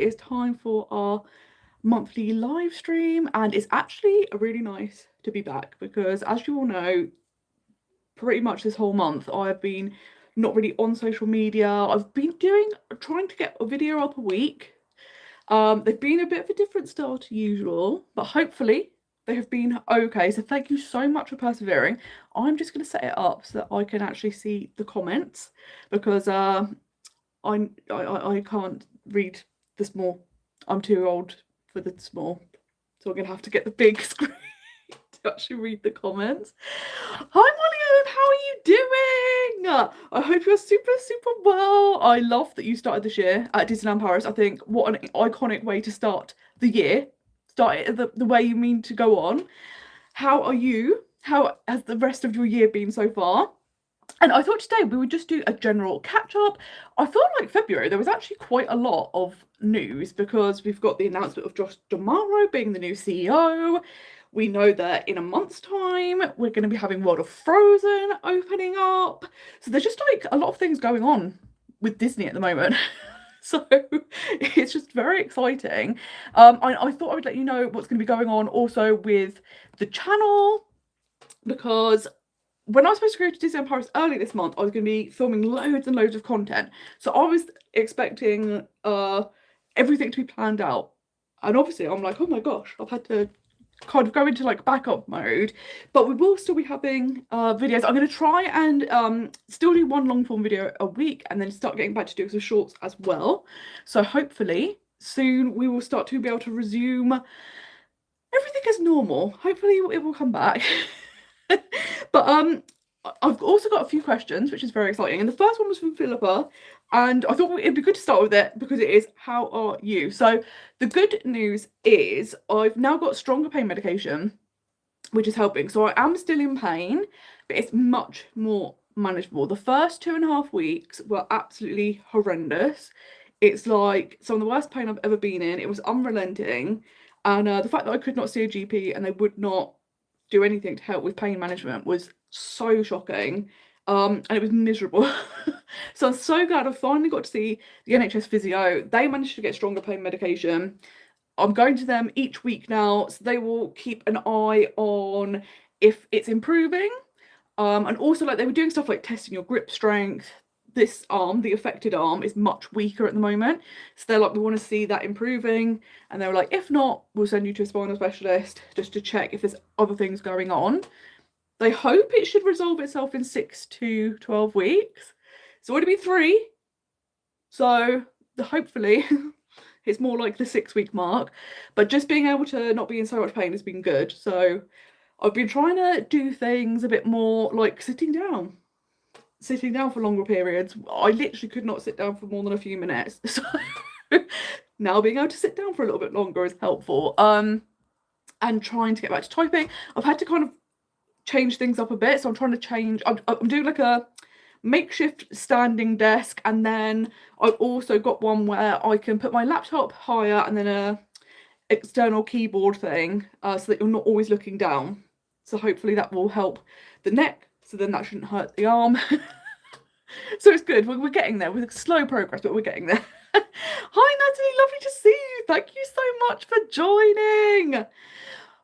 it's time for our monthly live stream, and it's actually really nice to be back because, as you all know, pretty much this whole month I've been not really on social media. I've been trying to get a video up a week. They've been a bit of a different style to usual, but hopefully they have been okay. So thank you so much for persevering. I'm just going to set it up so that I can actually see the comments because I can't read the small. I'm too old for the small, so I'm gonna have to get the big screen to actually read the comments. Hi Molly, how are you doing? I hope you're super well. I love that you started this year at Disneyland Paris. I think what an iconic way to start the year. Start it the way you mean to go on. How are you? How has the rest of your year been so far? And I thought today we would just do a general catch up. I feel like February there was actually quite a lot of news because we've got the announcement of Josh D'Amaro being the new CEO. We know that in a month's time we're going to be having World of Frozen opening up. So there's just like a lot of things going on with Disney at the moment. So it's just very exciting. I thought I would let you know what's going to be going on also with the channel because when I was supposed to go to Disneyland Paris early this month, I was going to be filming loads and loads of content. So I was expecting everything to be planned out. And obviously I'm like, oh my gosh, I've had to kind of go into like backup mode. But we will still be having videos. I'm going to try and still do one long form video a week and then start getting back to doing some shorts as well. So hopefully soon we will start to be able to resume everything as normal. Hopefully it will come back. But I've also got a few questions, which is very exciting. And the first one was from Philippa, and I thought it'd be good to start with it because it is, how are you? So the good news is I've now got stronger pain medication, which is helping. So I am still in pain, but it's much more manageable. The first 2.5 weeks were absolutely horrendous. It's like some of the worst pain I've ever been in. It was unrelenting. And the fact that I could not see a GP and they would not do anything to help with pain management was so shocking. And it was miserable. So I'm so glad I finally got to see the NHS physio. They managed to get stronger pain medication. I'm going to them each week now, so they will keep an eye on if it's improving. And also, like, they were doing stuff like testing your grip strength. This arm, the affected arm, is much weaker at the moment. So they're like, we want to see that improving. And they were like, if not, we'll send you to a spinal specialist just to check if there's other things going on. They hope it should resolve itself in 6 to 12 weeks. It's already been 3. So hopefully it's more like the 6-week mark. But just being able to not be in so much pain has been good. So I've been trying to do things a bit more like sitting down for longer periods. I literally could not sit down for more than a few minutes. So now being able to sit down for a little bit longer is helpful. And trying to get back to typing. I've had to kind of change things up a bit. So I'm trying to change. I'm doing like a makeshift standing desk, and then I've also got one where I can put my laptop higher and then a external keyboard thing so that you're not always looking down. So hopefully that will help the neck, so then that shouldn't hurt the arm. So it's good. We're getting there with slow progress, but we're getting there. Hi Natalie, lovely to see you. Thank you so much for joining.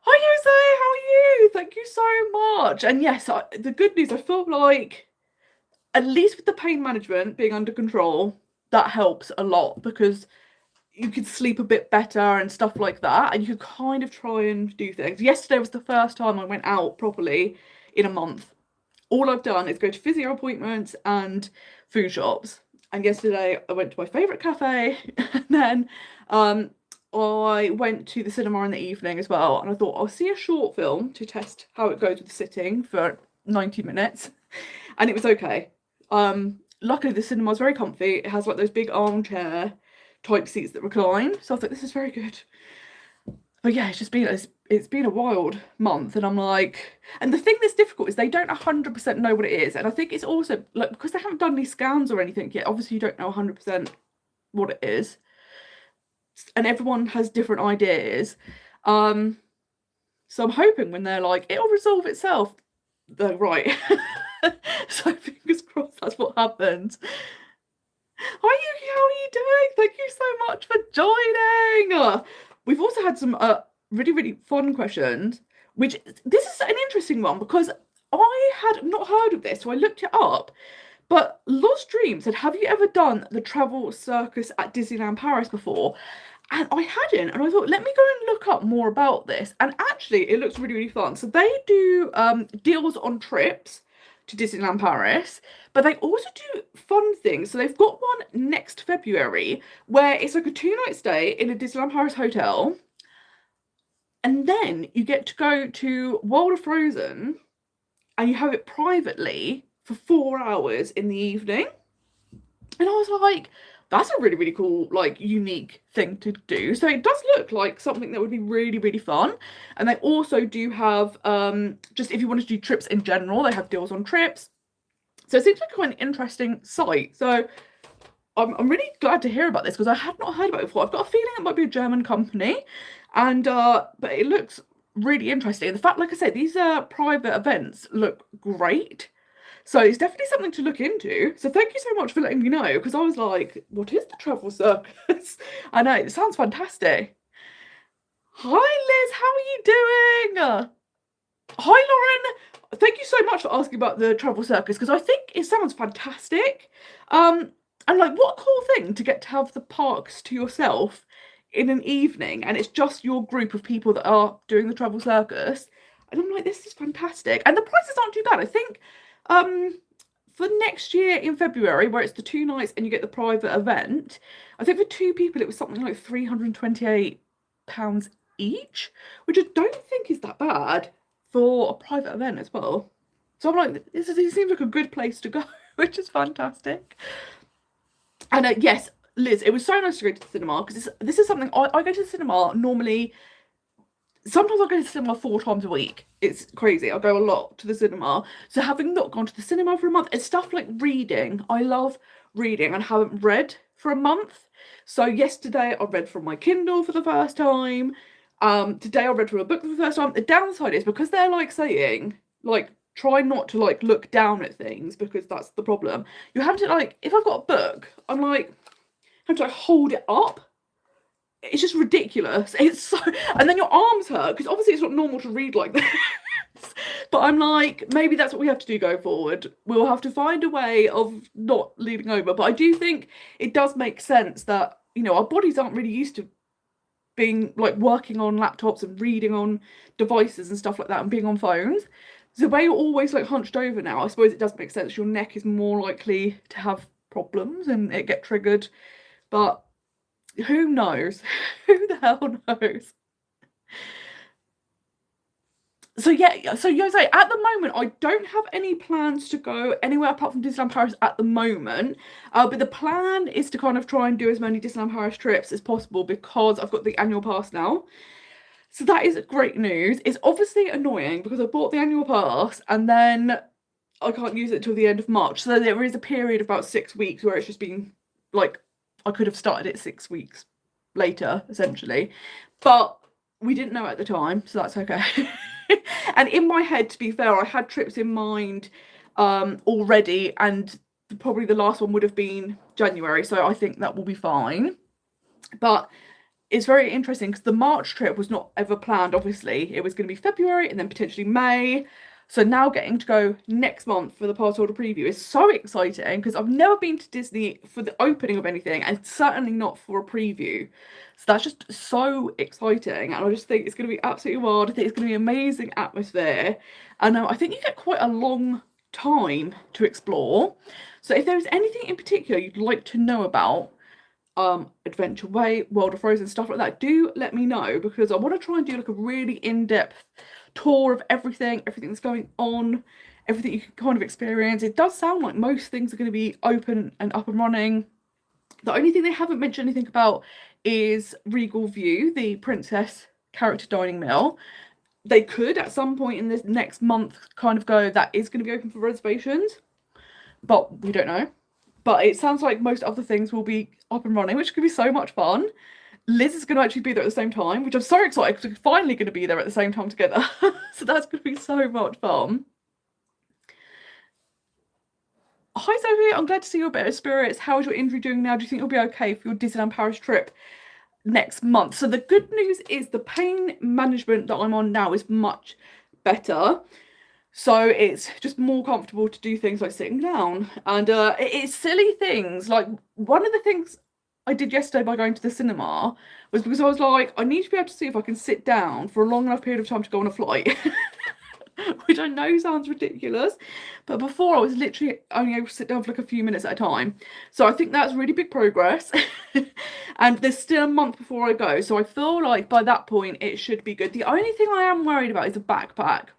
Hi Jose, how are you? Thank you so much. And yes, the good news, I feel like at least with the pain management being under control, that helps a lot because you could sleep a bit better and stuff like that, and you could kind of try and do things. Yesterday was the first time I went out properly in a month. All I've done is go to physio appointments and food shops. And yesterday I went to my favourite cafe, and then I went to the cinema in the evening as well. And I thought I'll see a short film to test how it goes with sitting for 90 minutes. And it was okay. Luckily the cinema is very comfy. It has like those big armchair type seats that recline. So I was like, this is very good. But yeah, it's been a wild month, and I'm like, and the thing that's difficult is they don't 100% know what it is. And I think it's also like because they haven't done any scans or anything yet, obviously you don't know 100% what it is. And everyone has different ideas. So I'm hoping when they're like, it'll resolve itself, they're right. So fingers crossed that's what happens. Hi Yuki, how are you doing? Thank you so much for joining. We've also had some really, really fun questions, which this is an interesting one because I had not heard of this, so I looked it up. But Lost Dream said, have you ever done the travel circus at Disneyland Paris before? And I hadn't, and I thought, let me go and look up more about this. And actually, it looks really, really fun. So they do deals on trips to Disneyland Paris, but they also do fun things. So they've got one next February where it's like a 2-night stay in a Disneyland Paris hotel. And then you get to go to World of Frozen and you have it privately for 4 hours in the evening. And I was like, that's a really, really cool, like, unique thing to do. So it does look like something that would be really, really fun. And they also do have, just if you want to do trips in general, they have deals on trips. So it seems like quite an interesting site. So I'm really glad to hear about this because I had not heard about it before. I've got a feeling it might be a German company. And, but it looks really interesting. The fact, like I said, these private events look great. So it's definitely something to look into. So thank you so much for letting me know, because I was like, what is the travel circus? I know, it sounds fantastic. Hi Liz, how are you doing? Hi Lauren, thank you so much for asking about the travel circus, because I think it sounds fantastic. And like, what a cool thing to get to have the parks to yourself in an evening, and it's just your group of people that are doing the travel circus. And I'm like, this is fantastic. And the prices aren't too bad. I think for next year in February, where it's the 2 nights and you get the private event, I think for 2 people it was something like £328 each, which I don't think is that bad for a private event as well. So I'm like, this seems like a good place to go, which is fantastic. And yes, Liz, it was so nice to go to the cinema, because this is something I go to the cinema normally. Sometimes I go to the cinema 4 times a week. It's crazy. I go a lot to the cinema. So having not gone to the cinema for a month, it's stuff like reading. I love reading and haven't read for a month. So yesterday I read from my Kindle for the first time. Today I read from a book for the first time. The downside is, because they're like saying, like, try not to like look down at things, because that's the problem. You have to, like, if I've got a book, I'm like, I have to like hold it up. It's just ridiculous. It's so, and then your arms hurt, because obviously it's not normal to read like this. But I'm like, maybe that's what we have to do going forward. We'll have to find a way of not leaning over. But I do think it does make sense that, you know, our bodies aren't really used to being like working on laptops and reading on devices and stuff like that and being on phones. So the way you're always like hunched over now, I suppose it does make sense. Your neck is more likely to have problems and it get triggered. But who knows? Who the hell knows? So yeah, so Jose, at the moment, I don't have any plans to go anywhere apart from Disneyland Paris at the moment. But the plan is to kind of try and do as many Disneyland Paris trips as possible, because I've got the annual pass now. So that is great news. It's obviously annoying because I bought the annual pass and then I can't use it until the end of March. So there is a period of about 6 weeks where it's just been like, I could have started it 6 weeks later, essentially. But we didn't know at the time, so that's okay. And in my head, to be fair, I had trips in mind already, and probably the last one would have been January, so I think that will be fine. But it's very interesting because the March trip was not ever planned, obviously. It was going to be February and then potentially May. So now getting to go next month for the passholder preview is so exciting, because I've never been to Disney for the opening of anything, and certainly not for a preview. So that's just so exciting, and I just think it's going to be absolutely wild. I think it's going to be an amazing atmosphere, and I think you get quite a long time to explore. So if there's anything in particular you'd like to know about Adventure Way, World of Frozen, stuff like that, do let me know, because I want to try and do like a really in-depth tour of everything that's going on, everything you can kind of experience. It does sound like most things are going to be open and up and running. The only thing they haven't mentioned anything about is Regal View, the princess character dining mill. They could at some point in this next month kind of go, that is going to be open for reservations, but we don't know. But it sounds like most other things will be up and running, which could be so much fun. Liz is going to actually be there at the same time, which I'm so excited, because we're finally going to be there at the same time together. So that's going to be so much fun. Hi Sophie, I'm glad to see you're better spirits. How is your injury doing now? Do you think you'll be okay for your Disneyland Paris trip next month? So the good news is the pain management that I'm on now is much better. So it's just more comfortable to do things like sitting down. And it's silly things. Like one of the things I did yesterday by going to the cinema was because I was like, I need to be able to see if I can sit down for a long enough period of time to go on a flight. Which I know sounds ridiculous, but before I was literally only able to sit down for like a few minutes at a time. So I think that's really big progress. And there's still a month before I go, so I feel like by that point it should be good. The only thing I am worried about is a backpack.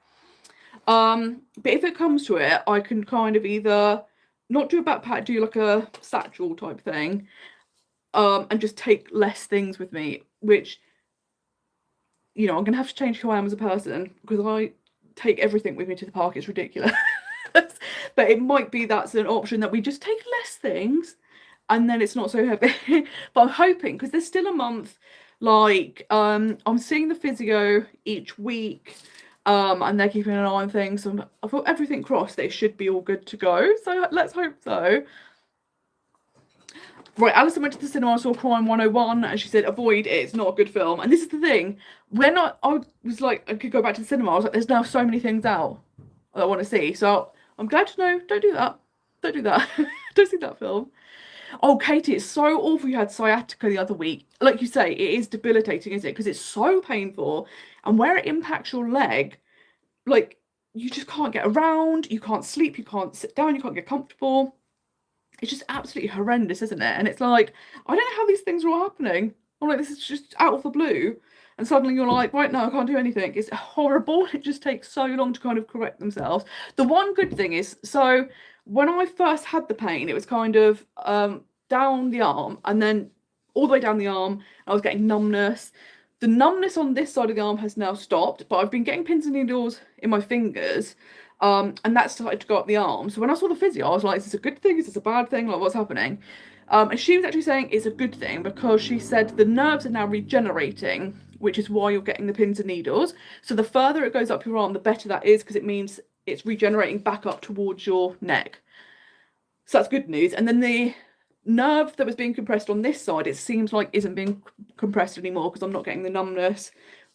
But if it comes to it, I can kind of either not do a backpack, do like a satchel type thing, and just take less things with me, which, you know, I'm gonna have to change who I am as a person because I take everything with me to the park. It's ridiculous. But it might be that's an option, that we just take less things and then it's not so heavy. But I'm hoping, because there's still a month, like I'm seeing the physio each week, and they're keeping an eye on things, so I've got everything crossed that it should be all good to go, so let's hope so. Right, Alison went to the cinema and saw Crime 101, and she said, avoid it, it's not a good film. And this is the thing, when I was like, I could go back to the cinema, I was like, there's now so many things out that I want to see. So I'm glad to know, don't do that. Don't do that. Don't see that film. Oh, Katie, it's so awful you had sciatica the other week. Like you say, it is debilitating, isn't it? Because it's so painful. And where it impacts your leg, like, you just can't get around, you can't sleep, you can't sit down, you can't get comfortable. It's just absolutely horrendous, isn't it? And it's like, I don't know how these things are all happening. I'm like, this is just out of the blue. And suddenly you're like, right now I can't do anything. It's horrible. It just takes so long to kind of correct themselves. The one good thing is, so when I first had the pain, it was kind of down the arm and then all the way down the arm. I was getting numbness. The numbness on this side of the arm has now stopped, but I've been getting pins and needles in my fingers. And that started to go up the arm. So when I saw the physio, I was like, is this a good thing? Is this a bad thing? Like, what's happening? And she was actually saying it's a good thing, because she said the nerves are now regenerating, which is why you're getting the pins and needles. So the further it goes up your arm, the better that is, because it means it's regenerating back up towards your neck. So that's good news. And then the nerve that was being compressed on this side, it seems like isn't being compressed anymore, because I'm not getting the numbness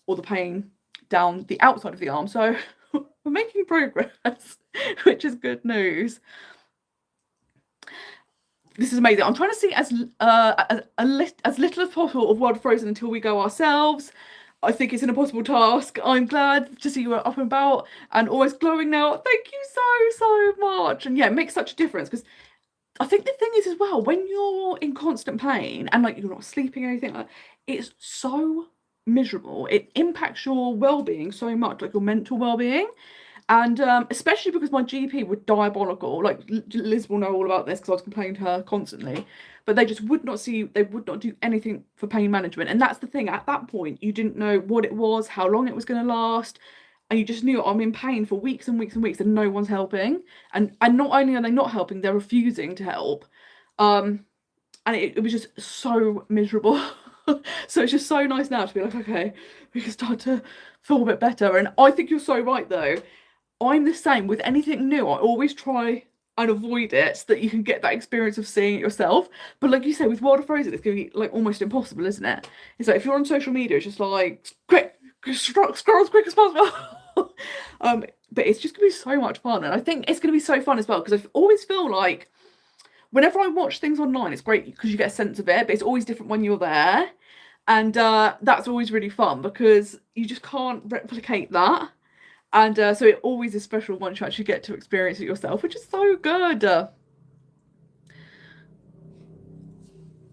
or the pain down the outside of the arm. So we're making progress, which is good news. This is amazing. I'm trying to see as little as possible of World Frozen until we go ourselves. I think it's an impossible task. I'm glad to see you are up and about and always glowing now. Thank you so much. And yeah, it makes such a difference, because I think the thing is as well, when you're in constant pain and like you're not sleeping or anything, like, it's so miserable. It impacts your well-being so much, like your mental well-being. And especially because my GP were diabolical. Like, Liz will know all about this because I was complaining to her constantly. But they just would not see, they would not do anything for pain management. And that's the thing, at that point, you didn't know what it was, how long it was going to last. And you just knew, I'm in pain for weeks and weeks and weeks and no one's helping. And not only are they not helping, they're refusing to help. And it was just so miserable. So it's just so nice now to be like, okay, we can start to feel a bit better. And I think you're so right, though. I'm the same with anything new. I always try and avoid it so that you can get that experience of seeing it yourself. But like you say, with World of Frozen, it's going to be like almost impossible, isn't it? It's like if you're on social media, it's just like, quick, scroll as quick as possible. But it's just going to be so much fun. And I think it's going to be so fun as well, because I always feel like whenever I watch things online, it's great because you get a sense of it, but it's always different when you're there. And that's always really fun because you just can't replicate that. And so it always is special once you actually get to experience it yourself, which is so good.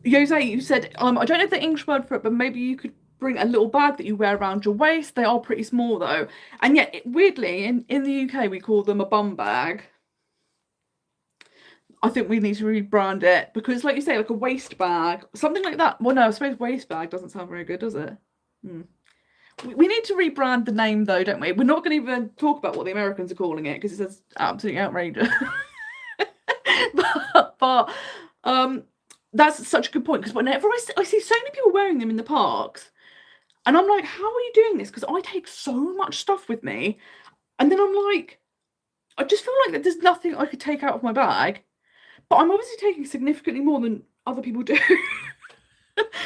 Jose, you said, I don't know the English word for it, but maybe you could bring a little bag that you wear around your waist. They are pretty small, though. And yet, weirdly, in the UK, we call them a bum bag. I think we need to rebrand it because, like you say, like a waist bag, something like that. Well, no, I suppose waist bag doesn't sound very good, does it? We need to rebrand the name, though, don't we? We're not going to even talk about what the Americans are calling it because it's absolutely outrageous. but that's such a good point, because whenever I see so many people wearing them in the parks, and I'm like, how are you doing this? Because I take so much stuff with me, and then I'm like, I just feel like that there's nothing I could take out of my bag. but I'm obviously taking significantly more than other people do.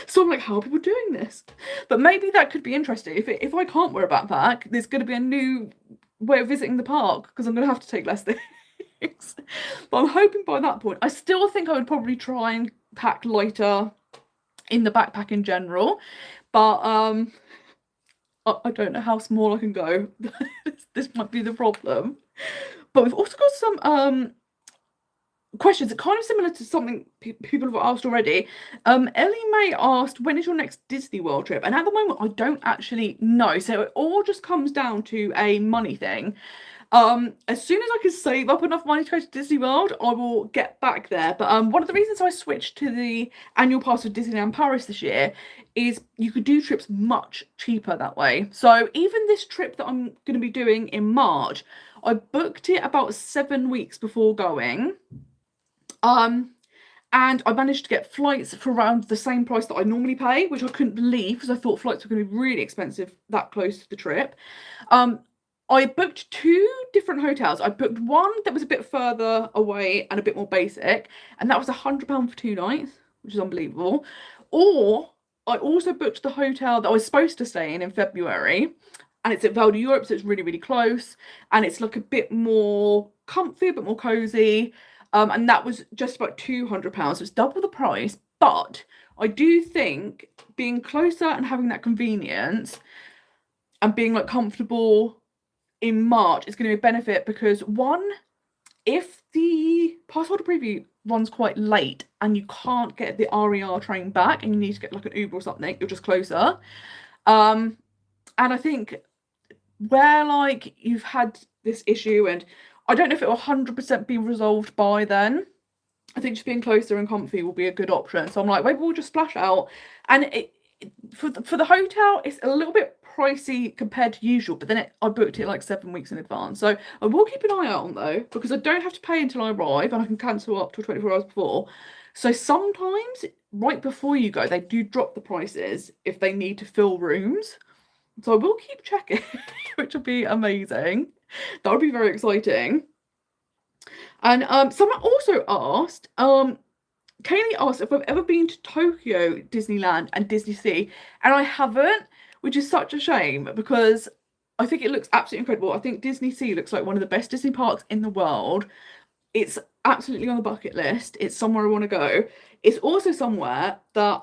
So I'm like, how are people doing this? But maybe that could be interesting. If I can't wear a backpack, there's going to be a new way of visiting the park because I'm going to have to take less things. But I'm hoping by that point, I still think I would probably try and pack lighter in the backpack in general. But I don't know how small I can go. This might be the problem. But we've also got some questions that kind of similar to something people have asked already. Ellie Mae asked, when is your next Disney World trip? And at the moment, I don't actually know. So it all just comes down to a money thing. As soon as I can save up enough money to go to Disney World, I will get back there. But one of the reasons I switched to the annual pass for Disneyland Paris this year is you could do trips much cheaper that way. So even this trip that I'm going to be doing in March, I booked it about 7 weeks before going. And I managed to get flights for around the same price that I normally pay, which I couldn't believe because I thought flights were going to be really expensive that close to the trip. I booked 2 different hotels. I booked one that was a bit further away and a bit more basic, and that was £100 for 2 nights, which is unbelievable. Or I also booked the hotel that I was supposed to stay in February, and it's at Val d'Europe, so it's really, really close, and it's like a bit more comfy, a bit more cozy. And that was just about £200, so it's double the price. But I do think being closer and having that convenience and being like comfortable in March is going to be a benefit because one, if the passholder preview runs quite late and you can't get the RER train back and you need to get like an Uber or something, you're just closer. And I think where like you've had this issue and I don't know if it will 100% be resolved by then. I think just being closer and comfy will be a good option. So I'm like, maybe we'll just splash out. And for the hotel, it's a little bit pricey compared to usual. But then I booked it like 7 weeks in advance. So I will keep an eye out on though, because I don't have to pay until I arrive and I can cancel up to 24 hours before. So sometimes right before you go, they do drop the prices if they need to fill rooms. So I will keep checking, which will be amazing. That would be very exciting. And someone also asked, Kaylee asked if I've ever been to Tokyo Disneyland and Disney Sea, and I haven't, which is such a shame because I think it looks absolutely incredible. I think Disney Sea looks like one of the best Disney parks in the world. It's absolutely on the bucket list. It's somewhere I want to go. It's also somewhere that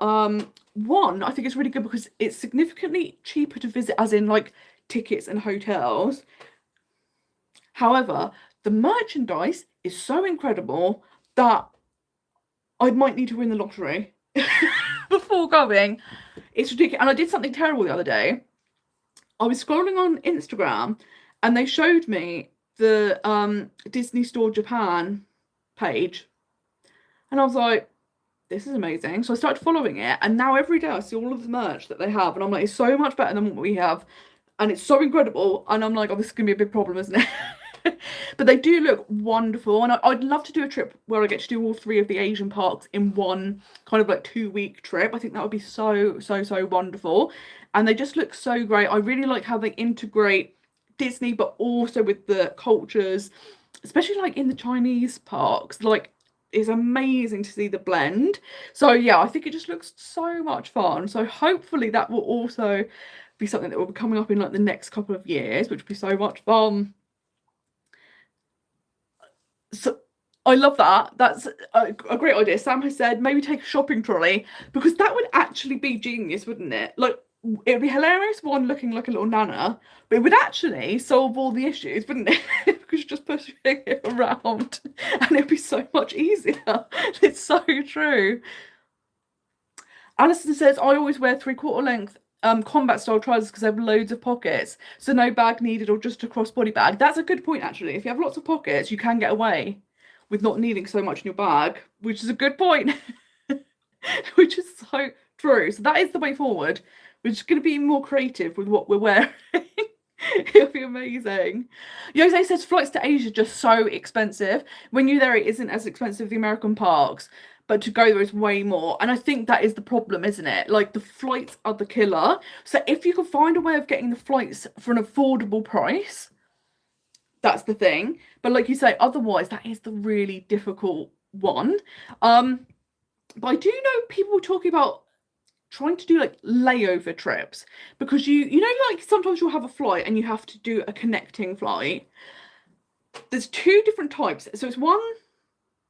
one, I think it's really good because it's significantly cheaper to visit, as in like tickets and hotels. However, the merchandise is so incredible that I might need to win the lottery before going. It's ridiculous. And I did something terrible the other day. I was scrolling on Instagram and they showed me the Disney Store Japan page. And I was like, this is amazing. So I started following it. And now every day I see all of the merch that they have. And I'm like, it's so much better than what we have. And it's so incredible. And I'm like, oh, this is going to be a big problem, isn't it? But they do look wonderful, and I'd love to do a trip where I get to do all 3 of the Asian parks in one kind of like 2-week trip. I think that would be so wonderful, and they just look so great. I really like how they integrate Disney but also with the cultures, especially like in the Chinese parks. Like, it's amazing to see the blend. So yeah, I think it just looks so much fun. So hopefully that will also be something that will be coming up in like the next couple of years, which would be so much fun. So I love that. That's a great idea. Sam has said maybe take a shopping trolley, because that would actually be genius, wouldn't it? Like, it would be hilarious, one looking like a little nana, but it would actually solve all the issues, wouldn't it? Because you're just pushing it around and it'd be so much easier. It's so true. Alison says, I always wear 3/4 length combat style trousers because they have loads of pockets, so no bag needed or just a crossbody bag. That's a good point, actually. If you have lots of pockets, you can get away with not needing so much in your bag, which is a good point. Which is so true. So that is the way forward. We're just going to be more creative with what we're wearing. It'll be amazing. Jose says flights to Asia are just so expensive. When you're there, it isn't as expensive as the American parks, but to go there is way more. And I think that is the problem, isn't it? Like, the flights are the killer. So if you can find a way of getting the flights for an affordable price, that's the thing. But like you say, otherwise that is the really difficult one. But I do know people talking about trying to do like layover trips, because you know, like sometimes you'll have a flight and you have to do a connecting flight. There's two different types. So it's one,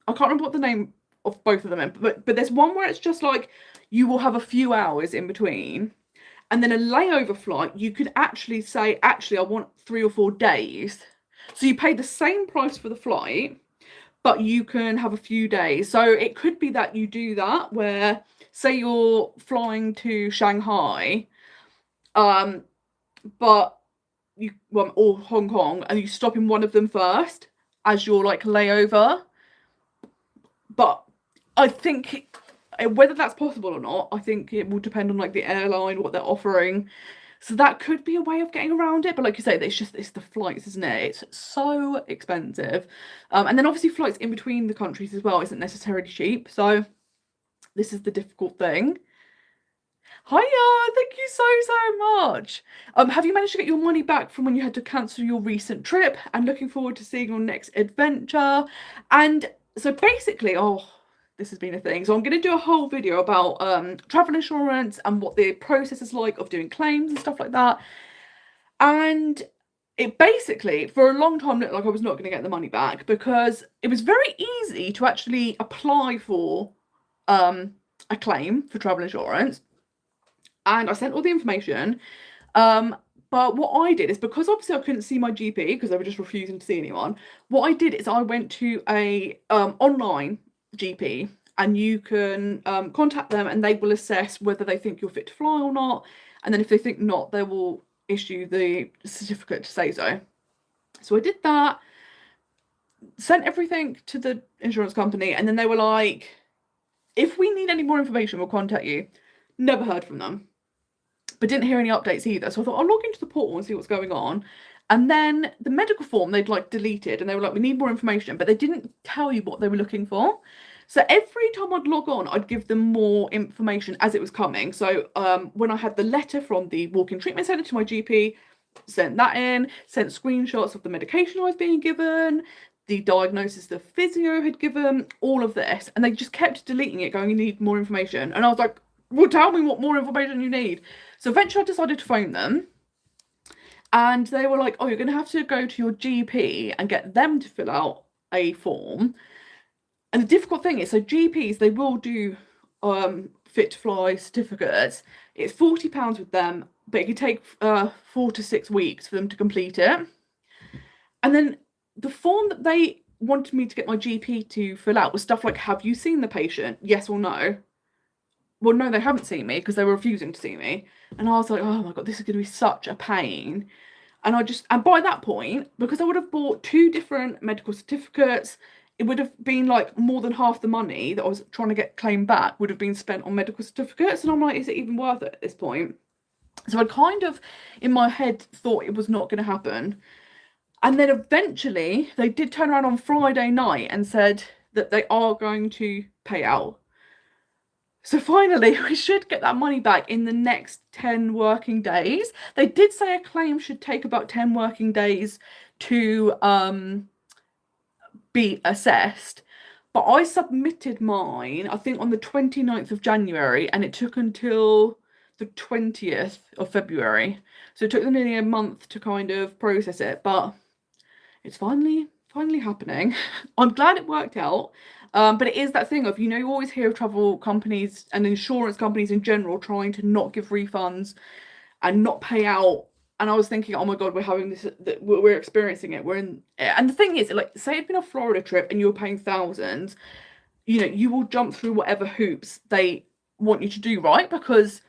I can't remember what the name of both of them is, but there's one where it's just like you will have a few hours in between, and then a layover flight, you could actually say, actually, I want 3 or 4 days. So you pay the same price for the flight, but you can have a few days. So it could be that you do that where, say you're flying to Shanghai, but you, well, or Hong Kong, and you stop in one of them first as your like layover. But I think whether that's possible or not, I think it will depend on like the airline, what they're offering. So that could be a way of getting around it. But like you say, it's the flights, isn't it? It's so expensive. And then obviously flights in between the countries as well isn't necessarily cheap. So this is the difficult thing. Hiya, thank you so much. Have you managed to get your money back from when you had to cancel your recent trip? And looking forward to seeing your next adventure. And so basically, oh, this has been a thing. So I'm going to do a whole video about travel insurance and what the process is like of doing claims and stuff like that. And it basically, for a long time, looked like I was not going to get the money back, because it was very easy to actually apply for a claim for travel insurance. And I sent all the information. But what I did is, because obviously I couldn't see my GP because they were just refusing to see anyone, what I did is I went to a online GP, and you can contact them and they will assess whether they think you're fit to fly or not. And then if they think not, they will issue the certificate to say so. So I did that, sent everything to the insurance company, and then they were like, if we need any more information, we'll contact you. Never heard from them, but didn't hear any updates either. So I thought I'll log into the portal and see what's going on. And then the medical form they'd like deleted, and they were like, we need more information, but they didn't tell you what they were looking for. So every time I'd log on, I'd give them more information as it was coming. So when I had the letter from the walk-in treatment centre to my GP, sent that in, sent screenshots of the medication I was being given, the diagnosis the physio had given, all of this. And they just kept deleting it, going, you need more information. And I was like, well, tell me what more information you need. So eventually I decided to phone them. And they were like, oh, you're going to have to go to your GP and get them to fill out a form. And the difficult thing is, so GPs, they will do fit to fly certificates. It's £40 with them, but it could take 4 to 6 weeks for them to complete it. And then the form that they wanted me to get my GP to fill out was stuff like, have you seen the patient? Yes or no? Well, no, they haven't seen me, because they were refusing to see me. And I was like, oh my God, this is going to be such a pain. And by that point, because I would have bought 2 different medical certificates, it would have been like more than half the money that I was trying to get claimed back would have been spent on medical certificates. And I'm like, is it even worth it at this point? So I kind of, in my head, thought it was not going to happen. And then eventually they did turn around on Friday night and said that they are going to pay out. So finally, we should get that money back in the next 10 working days. They did say a claim should take about 10 working days to be assessed. But I submitted mine, I think, on the 29th of January, and it took until the 20th of February. So it took them nearly a month to kind of process it. But it's finally happening. I'm glad it worked out. But it is that thing of, you always hear of travel companies and insurance companies in general trying to not give refunds and not pay out. And I was thinking, oh my God, we're having this, we're experiencing it. We're in, and the thing is, like, say it'd been a Florida trip and you were paying thousands, you will jump through whatever hoops they want you to do, right? Because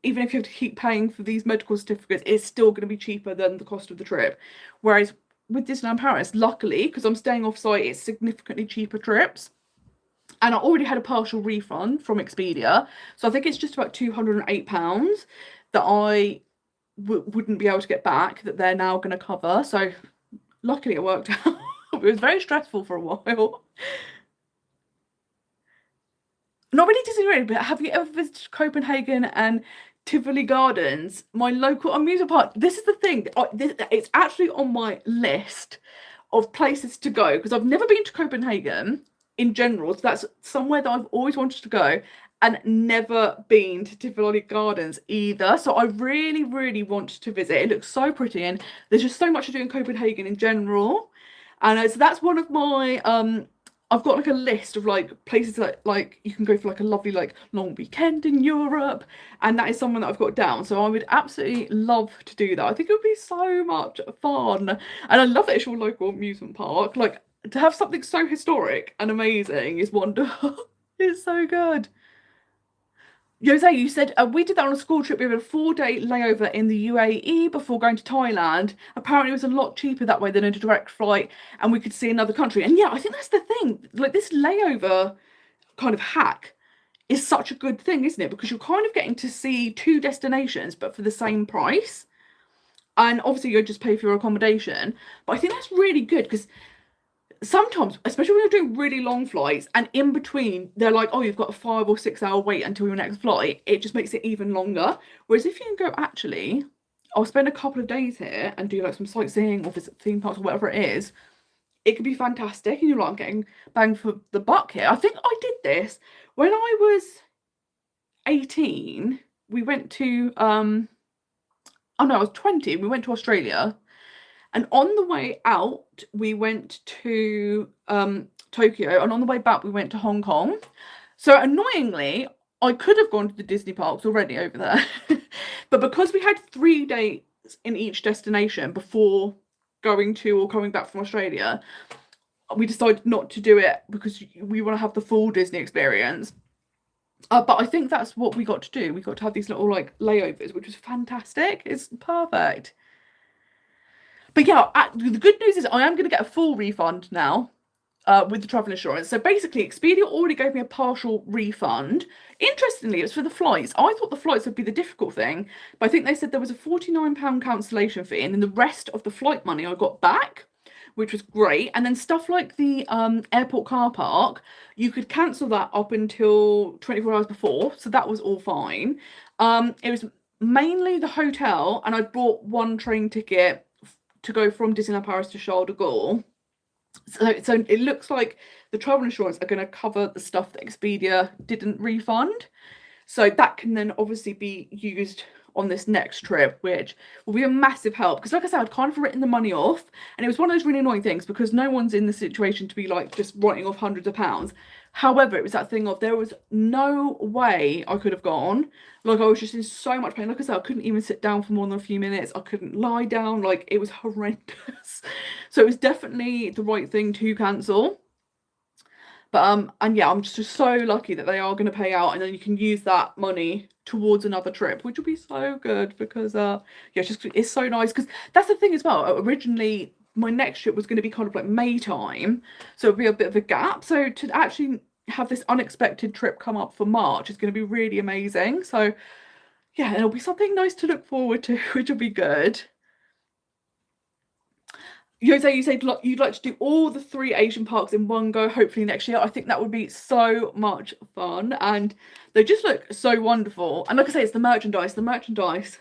even if you have to keep paying for these medical certificates, it's still going to be cheaper than the cost of the trip. Whereas with Disneyland Paris, luckily, because I'm staying off site, it's significantly cheaper trips. And I already had a partial refund from Expedia. So I think it's just about £208 that I wouldn't be able to get back, that they're now going to cover. So luckily it worked out. It was very stressful for a while. Not really Disney related, but have you ever visited Copenhagen and Tivoli Gardens, my local amusement park? This is the thing. It's actually on my list of places to go, because I've never been to Copenhagen. in general. So that's somewhere that I've always wanted to go and never been to Tivoli Gardens either. So I really, really want to visit. It looks so pretty, and there's just so much to do in Copenhagen in general. And so that's one of my I've got like a list of like places that like you can go for like a lovely like long weekend in Europe, and that is someone that I've got down. So I would absolutely love to do that. I think it would be so much fun, and I love that it's your local amusement park. Like, to have something so historic and amazing is wonderful. It's so good. Jose, you said we did that on a school trip. We had a 4-day layover in the UAE before going to Thailand. Apparently, it was a lot cheaper that way than a direct flight, and we could see another country. And yeah, I think that's the thing. Like, this layover kind of hack is such a good thing, isn't it? Because you're kind of getting to see 2 destinations, but for the same price. And obviously, you just pay for your accommodation. But I think that's really good because sometimes, especially when you're doing really long flights, and in between they're like, oh, you've got a 5 or 6 hour wait until your next flight, it just makes it even longer. Whereas if you can go, actually, I'll spend a couple of days here and do like some sightseeing or visit theme parks or whatever it is, it could be fantastic. And you're like, I'm getting bang for the buck here. I think I did this when I was 18. We went to oh no, I was 20. We went to Australia. And on the way out, we went to Tokyo, and on the way back, we went to Hong Kong. So annoyingly, I could have gone to the Disney parks already over there. But because we had 3 days in each destination before going to or coming back from Australia, we decided not to do it because we want to have the full Disney experience. But I think that's what we got to do. We got to have these little like layovers, which was fantastic. It's perfect. But yeah, the good news is I am going to get a full refund now with the travel insurance. So basically, Expedia already gave me a partial refund. Interestingly, it was for the flights. I thought the flights would be the difficult thing, but I think they said there was a £49 cancellation fee, and then the rest of the flight money I got back, which was great. And then stuff like the airport car park, you could cancel that up until 24 hours before, so that was all fine. It was mainly the hotel, and I bought 1 train ticket to go from Disneyland Paris to Charles de Gaulle. So it looks like the travel insurance are going to cover the stuff that Expedia didn't refund. So that can then obviously be used on this next trip, which will be a massive help. Because like I said, I'd kind of written the money off, and it was one of those really annoying things because no one's in the situation to be like just writing off hundreds of pounds. However, it was that thing of there was no way I could have gone. Like, I was just in so much pain. Like I said, I couldn't even sit down for more than a few minutes. I couldn't lie down. Like, it was horrendous. So it was definitely the right thing to cancel. But and yeah, I'm just so lucky that they are going to pay out, and then you can use that money towards another trip, which will be so good because yeah, it's so nice. Because that's the thing as well. Originally, my next trip was going to be kind of like May time, so it'll be a bit of a gap. So to actually have this unexpected trip come up for March is going to be really amazing. So yeah, it'll be something nice to look forward to, which will be good. Jose, you said you'd like to do all the 3 Asian parks in one go, hopefully next year. I think that would be so much fun, and they just look so wonderful. And like I say, it's the merchandise. The merchandise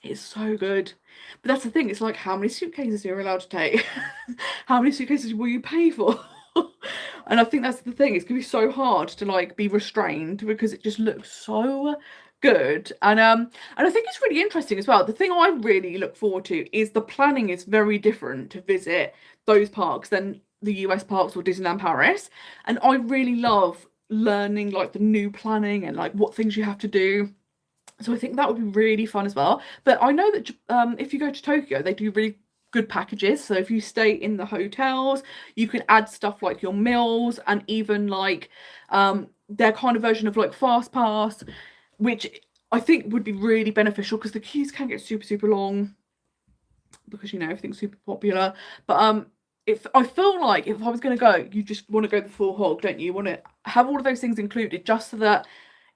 is so good. But that's the thing. It's like, how many suitcases are you allowed to take? How many suitcases will you pay for? And I think that's the thing. It's going to be so hard to like be restrained because it just looks so good. And I think it's really interesting as well. The thing I really look forward to is the planning is very different to visit those parks than the US parks or Disneyland Paris. And I really love learning like the new planning and like what things you have to do. So I think that would be really fun as well. But I know that if you go to Tokyo, they do really good packages. So if you stay in the hotels, you can add stuff like your meals and even like their kind of version of like Fast Pass, which I think would be really beneficial because the queues can get super, super long because, you know, everything's super popular. But if I feel like if I was going to go, you just want to go the full hog, don't you? You want to have all of those things included just so that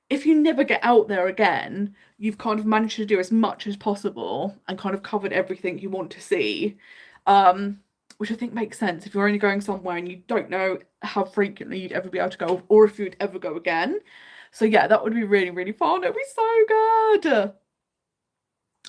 if you never get out there again, you've kind of managed to do as much as possible and kind of covered everything you want to see. Which I think makes sense if you're only going somewhere and you don't know how frequently you'd ever be able to go or if you'd ever go again. So yeah, that would be really, really fun. It'd be so good.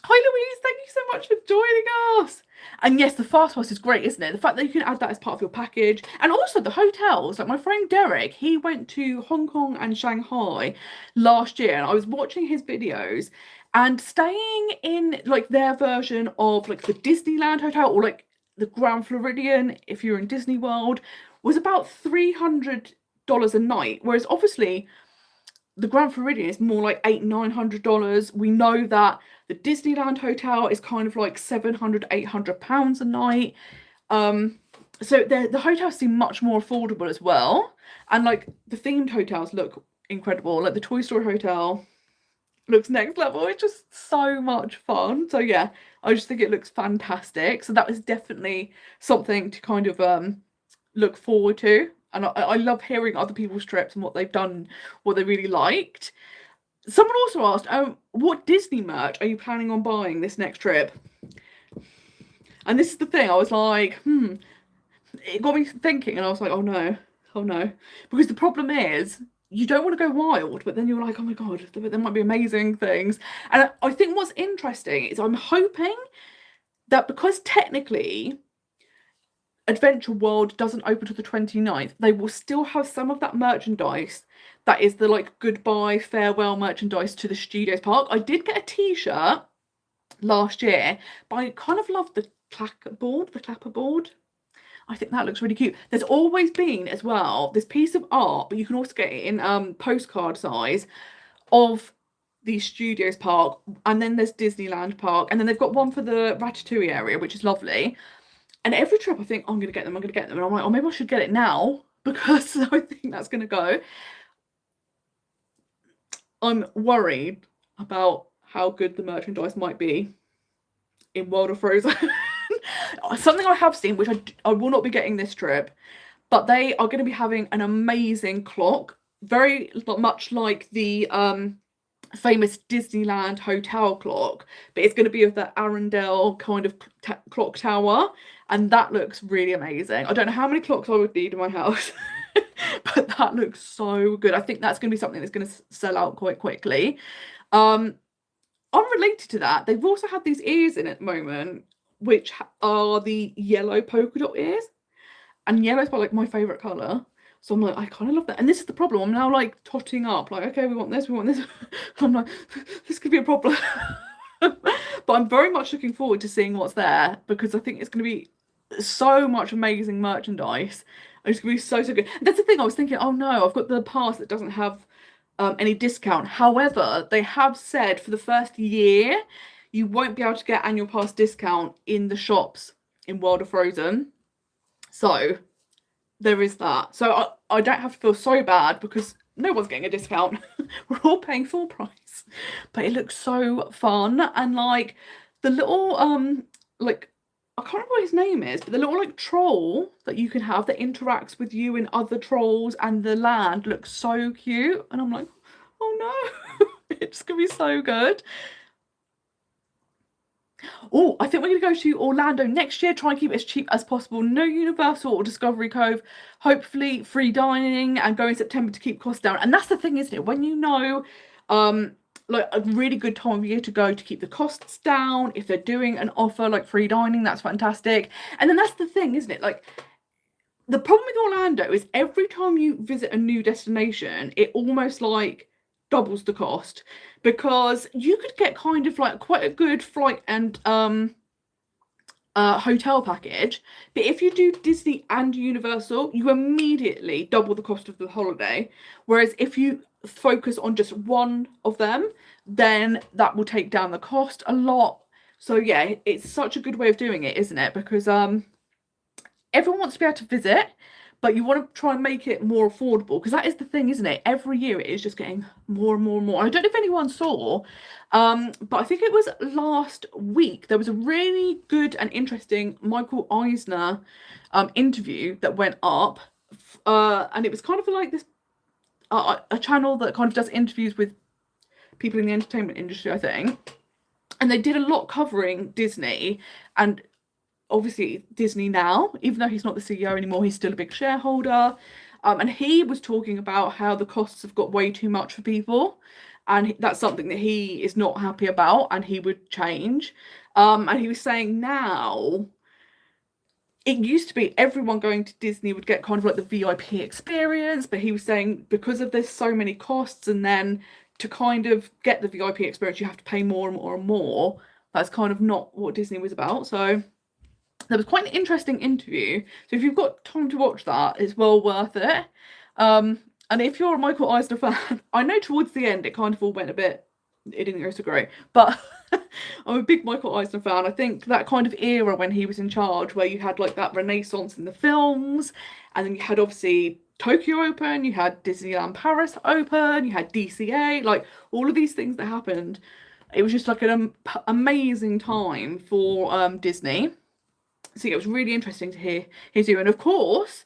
Hi Louise, thank you so much for joining us. And yes, the fast pass is great, isn't it? The fact that you can add that as part of your package. And also the hotels. Like my friend Derek, he went to Hong Kong and Shanghai last year, and I was watching his videos and staying in like their version of like the Disneyland hotel or like the Grand Floridian, if you're in Disney World, was about $300 a night. Whereas obviously the Grand Floridian is more like $800-900. We know that the Disneyland hotel is kind of like £700-800 a night. So the hotels seem much more affordable as well, and like the themed hotels look incredible. Like the Toy Story hotel looks next level. It's just so much fun. So yeah, I just think it looks fantastic. So that was definitely something to kind of look forward to. And I love hearing other people's trips and what they've done, what they really liked. Someone also asked, what Disney merch are you planning on buying this next trip? And this is the thing, I was like, it got me thinking, and I was like, oh no. Because the problem is, you don't want to go wild, but then you're like, oh my god, there might be amazing things. And I think what's interesting is I'm hoping that because technically Adventure World doesn't open till the 29th, they will still have some of that merchandise that is the like goodbye, farewell merchandise to the Studios Park. I did get a t-shirt last year, but I kind of love the clapperboard. I think that looks really cute. There's always been as well this piece of art, but you can also get it in postcard size, of the Studios Park, and then there's Disneyland Park, and then they've got one for the Ratatouille area, which is lovely. And every trip I think, oh, I'm going to get them. And I'm like, oh, maybe I should get it now because I think that's going to go. I'm worried about how good the merchandise might be in World of Frozen. Something I have seen, which I will not be getting this trip, but they are going to be having an amazing clock, very much like the famous Disneyland hotel clock, but it's going to be of the Arendelle kind of clock tower, and that looks really amazing. I don't know how many clocks I would need in my house, but that looks so good. I think that's going to be something that's going to sell out quite quickly. Unrelated to that, they've also had these ears in at the moment, which are the yellow polka dot ears, and yellow is like my favourite colour. So I'm like, I kind of love that. And this is the problem. I'm now like totting up, like, okay, we want this. I'm like, this could be a problem. But I'm very much looking forward to seeing what's there, because I think it's going to be so much amazing merchandise. It's going to be so good. And that's the thing, I was thinking, oh no, I've got the pass that doesn't have any discount. However, they have said for the first year, you won't be able to get annual pass discount in the shops in World of Frozen. So there is that. So I don't have to feel so bad because no one's getting a discount. We're all paying full price. But it looks so fun. And like the little like, I can't remember what his name is, but the little like troll that you can have that interacts with you and other trolls and the land looks so cute. And I'm like, oh no, it's gonna be so good. Oh, I think we're going to go to Orlando next year. Try and keep it as cheap as possible. No Universal or Discovery Cove. Hopefully free dining, and go in September to keep costs down. And that's the thing, isn't it? When you know, like a really good time of year to go to keep the costs down. If they're doing an offer like free dining, that's fantastic. And then that's the thing, isn't it? Like the problem with Orlando is every time you visit a new destination, it almost like doubles the cost, because you could get kind of like quite a good flight and hotel package, but if you do Disney and Universal, you immediately double the cost of the holiday. Whereas if you focus on just one of them, then that will take down the cost a lot. So yeah, it's such a good way of doing it, isn't it? Because everyone wants to be able to visit, but you want to try and make it more affordable, because that is the thing, isn't it? Every year it is just getting more and more and more. I don't know if anyone saw, but I think it was last week, there was a really good and interesting Michael Eisner interview that went up, and it was kind of like this, a channel that kind of does interviews with people in the entertainment industry, I think. And they did a lot covering Disney, and obviously Disney now, even though he's not the CEO anymore, he's still a big shareholder. And he was talking about how the costs have got way too much for people. and that's something that he is not happy about and he would change. And he was saying now, it used to be everyone going to Disney would get kind of like the VIP experience, but he was saying because of there's so many costs, and then to kind of get the VIP experience you have to pay more and more and more. That's kind of not what Disney was about. So there was quite an interesting interview. So if you've got time to watch that, it's well worth it. And if you're a Michael Eisner fan, I know towards the end it kind of all went a bit, it didn't go so great, but I'm a big Michael Eisner fan. I think that kind of era when he was in charge, where you had like that renaissance in the films, and then you had obviously Tokyo open, you had Disneyland Paris open, you had DCA, like all of these things that happened. It was just like an amazing time for Disney. So yeah, it was really interesting to hear his view. And of course,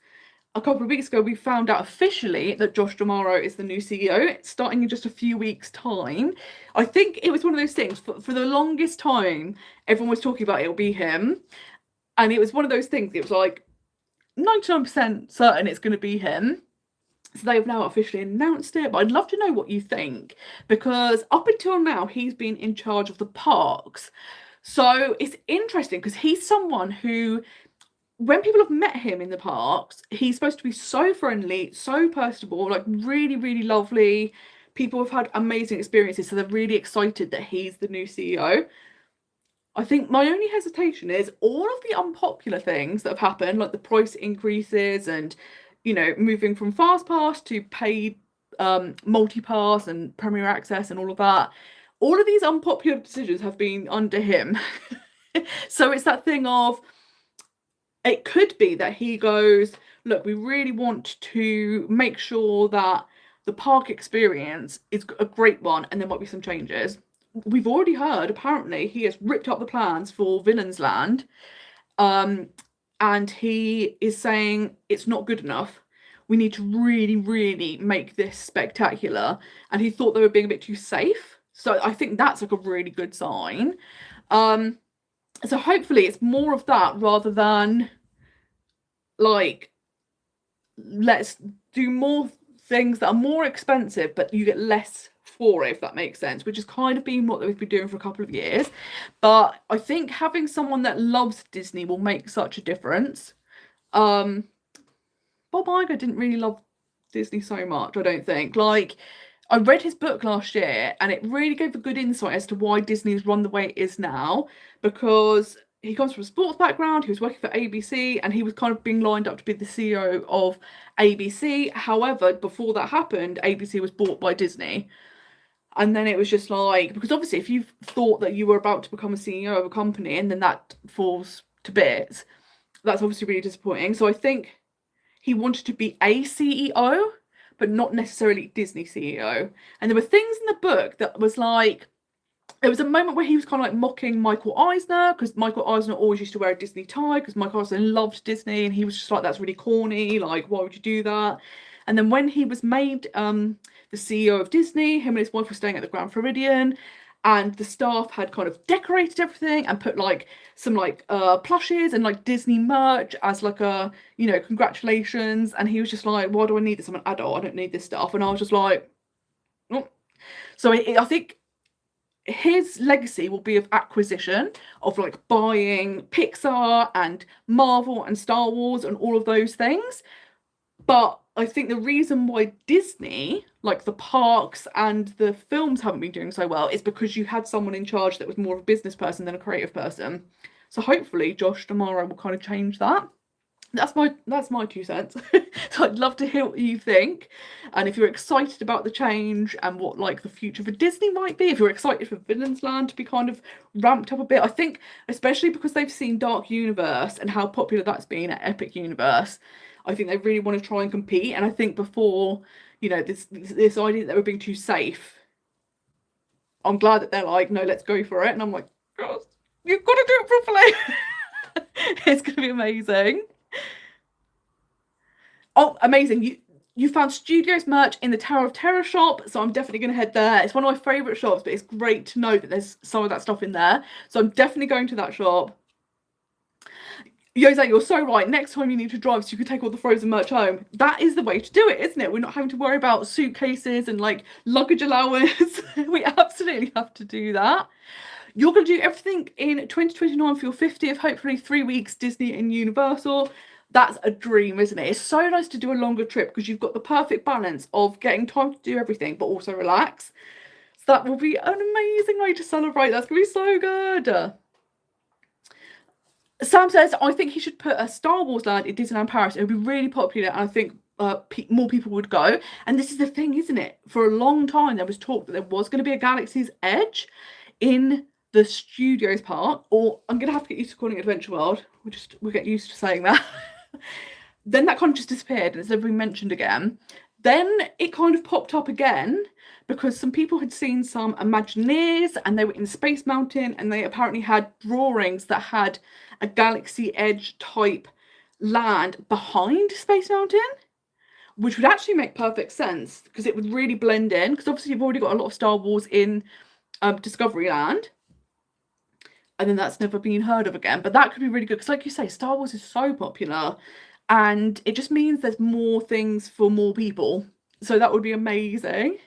a couple of weeks ago, we found out officially that Josh D'Amaro is the new CEO, starting in just a few weeks' time. I think it was one of those things, for the longest time, everyone was talking about it'll be him. And it was one of those things, it was like 99% certain it's going to be him. So they've now officially announced it, but I'd love to know what you think, because up until now, he's been in charge of the parks. So it's interesting because he's someone who, when people have met him in the parks, he's supposed to be so friendly, so personable, like really, really lovely. People have had amazing experiences, so they're really excited that he's the new CEO. I think my only hesitation is all of the unpopular things that have happened, like the price increases and, you know, moving from Fast Pass to paid multi-pass and Premier Access and all of that. All of these unpopular decisions have been under him. So it's that thing of, it could be that he goes, look, we really want to make sure that the park experience is a great one, and there might be some changes. We've already heard, apparently, he has ripped up the plans for Villains Land, and he is saying it's not good enough. We need to really, really make this spectacular. And he thought they were being a bit too safe. So I think that's like a really good sign. So hopefully it's more of that rather than like, let's do more things that are more expensive, but you get less for it, if that makes sense, which has kind of been what we've been doing for a couple of years. But I think having someone that loves Disney will make such a difference. Bob Iger didn't really love Disney so much, I don't think. Like, I read his book last year and it really gave a good insight as to why Disney's run the way it is now, because he comes from a sports background, he was working for ABC, and he was kind of being lined up to be the CEO of ABC. However, before that happened, ABC was bought by Disney. And then it was just like, because obviously if you've thought that you were about to become a CEO of a company and then that falls to bits, that's obviously really disappointing. So I think he wanted to be a CEO, but not necessarily Disney CEO. And there were things in the book that was like, there was a moment where he was kind of like mocking Michael Eisner, because Michael Eisner always used to wear a Disney tie, because Michael Eisner loved Disney, and he was just like, that's really corny, like, why would you do that? And then when he was made the CEO of Disney, him and his wife were staying at the Grand Floridian, and the staff had kind of decorated everything and put like some like plushes and like Disney merch as like a, you know, congratulations. And he was just like, why do I need this? I'm an adult, I don't need this stuff. And I was just like, oh. So I think his legacy will be of acquisition, of like buying Pixar and Marvel and Star Wars and all of those things. But I think the reason why Disney, like the parks and the films, haven't been doing so well is because you had someone in charge that was more of a business person than a creative person. So hopefully Josh D'Amaro will kind of change that. That's my 2 cents. So I'd love to hear what you think, and if you're excited about the change and what like the future for Disney might be, if you're excited for Villains Land to be kind of ramped up a bit. I think especially because they've seen Dark Universe and how popular that's been at Epic Universe, I think they really want to try and compete. And I think before, you know, this idea that they were being too safe, I'm glad that they're like, no, let's go for it. And I'm like, God, you've got to do it properly. It's gonna be amazing. Oh, amazing. You found Studios merch in the Tower of Terror shop, so I'm definitely going to head there. It's one of my favourite shops, but it's great to know that there's some of that stuff in there. So I'm definitely going to that shop. Jose, you're so right. Next time you need to drive so you can take all the frozen merch home. That is the way to do it, isn't it? We're not having to worry about suitcases and like luggage allowance. We absolutely have to do that. You're going to do everything in 2029 for your 50th, hopefully 3 weeks Disney and Universal. That's a dream, isn't it? It's so nice to do a longer trip because you've got the perfect balance of getting time to do everything but also relax. So that will be an amazing way to celebrate. That's going to be so good. Sam says, I think he should put a Star Wars land in Disneyland Paris. It would be really popular, and I think more people would go. And this is the thing, isn't it? For a long time, there was talk that there was going to be a Galaxy's Edge in the Studios Park, or I'm going to have to get used to calling it Adventure World. We'll get used to saying that. Then that kind of just disappeared, and it's never been mentioned again. Then it kind of popped up again because some people had seen some Imagineers and they were in Space Mountain, and they apparently had drawings that had a Galaxy Edge type land behind Space Mountain, which would actually make perfect sense because it would really blend in, because obviously you've already got a lot of Star Wars in Discoveryland, and then that's never been heard of again. But that could be really good because, like you say, Star Wars is so popular, and it just means there's more things for more people. So that would be amazing.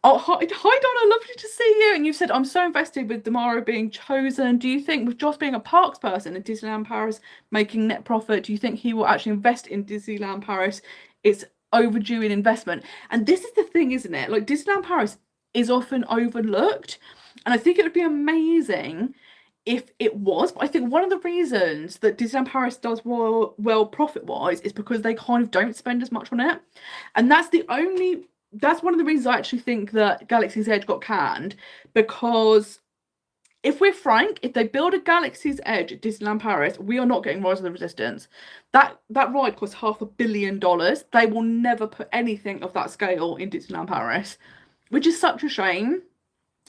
Oh, hi Donna, lovely to see you. And you've said, I'm so invested with Damaro being chosen. Do you think with Josh being a parks person and Disneyland Paris making net profit, do you think he will actually invest in Disneyland Paris? It's overdue in investment. And this is the thing, isn't it? Like, Disneyland Paris is often overlooked. And I think it would be amazing if it was. But I think one of the reasons that Disneyland Paris does well profit-wise is because they kind of don't spend as much on it. And that's one of the reasons I actually think that Galaxy's Edge got canned, because if we're frank, if they build a Galaxy's Edge at Disneyland Paris, we are not getting Rise of the Resistance. That ride costs $500 million. They will never put anything of that scale in Disneyland Paris, which is such a shame.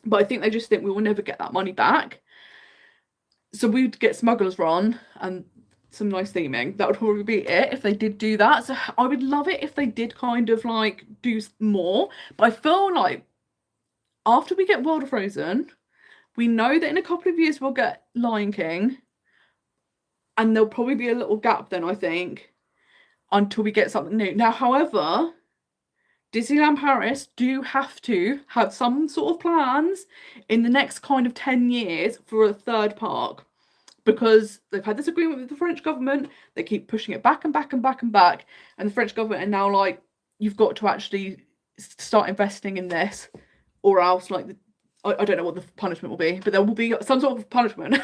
But I think they just think we will never get that money back. So we'd get Smuggler's Run and some nice theming. That would probably be it if they did do that. So I would love it if they did kind of like do more. But I feel like after we get World of Frozen, we know that in a couple of years we'll get Lion King, and there'll probably be a little gap then, I think, until we get something new. Now, however, Disneyland Paris do have to have some sort of plans in the next kind of 10 years for a third park, because they've had this agreement with the French government. They keep pushing it back and back and back and back. And the French government are now like, you've got to actually start investing in this, or else, like, I don't know what the punishment will be, but there will be some sort of punishment.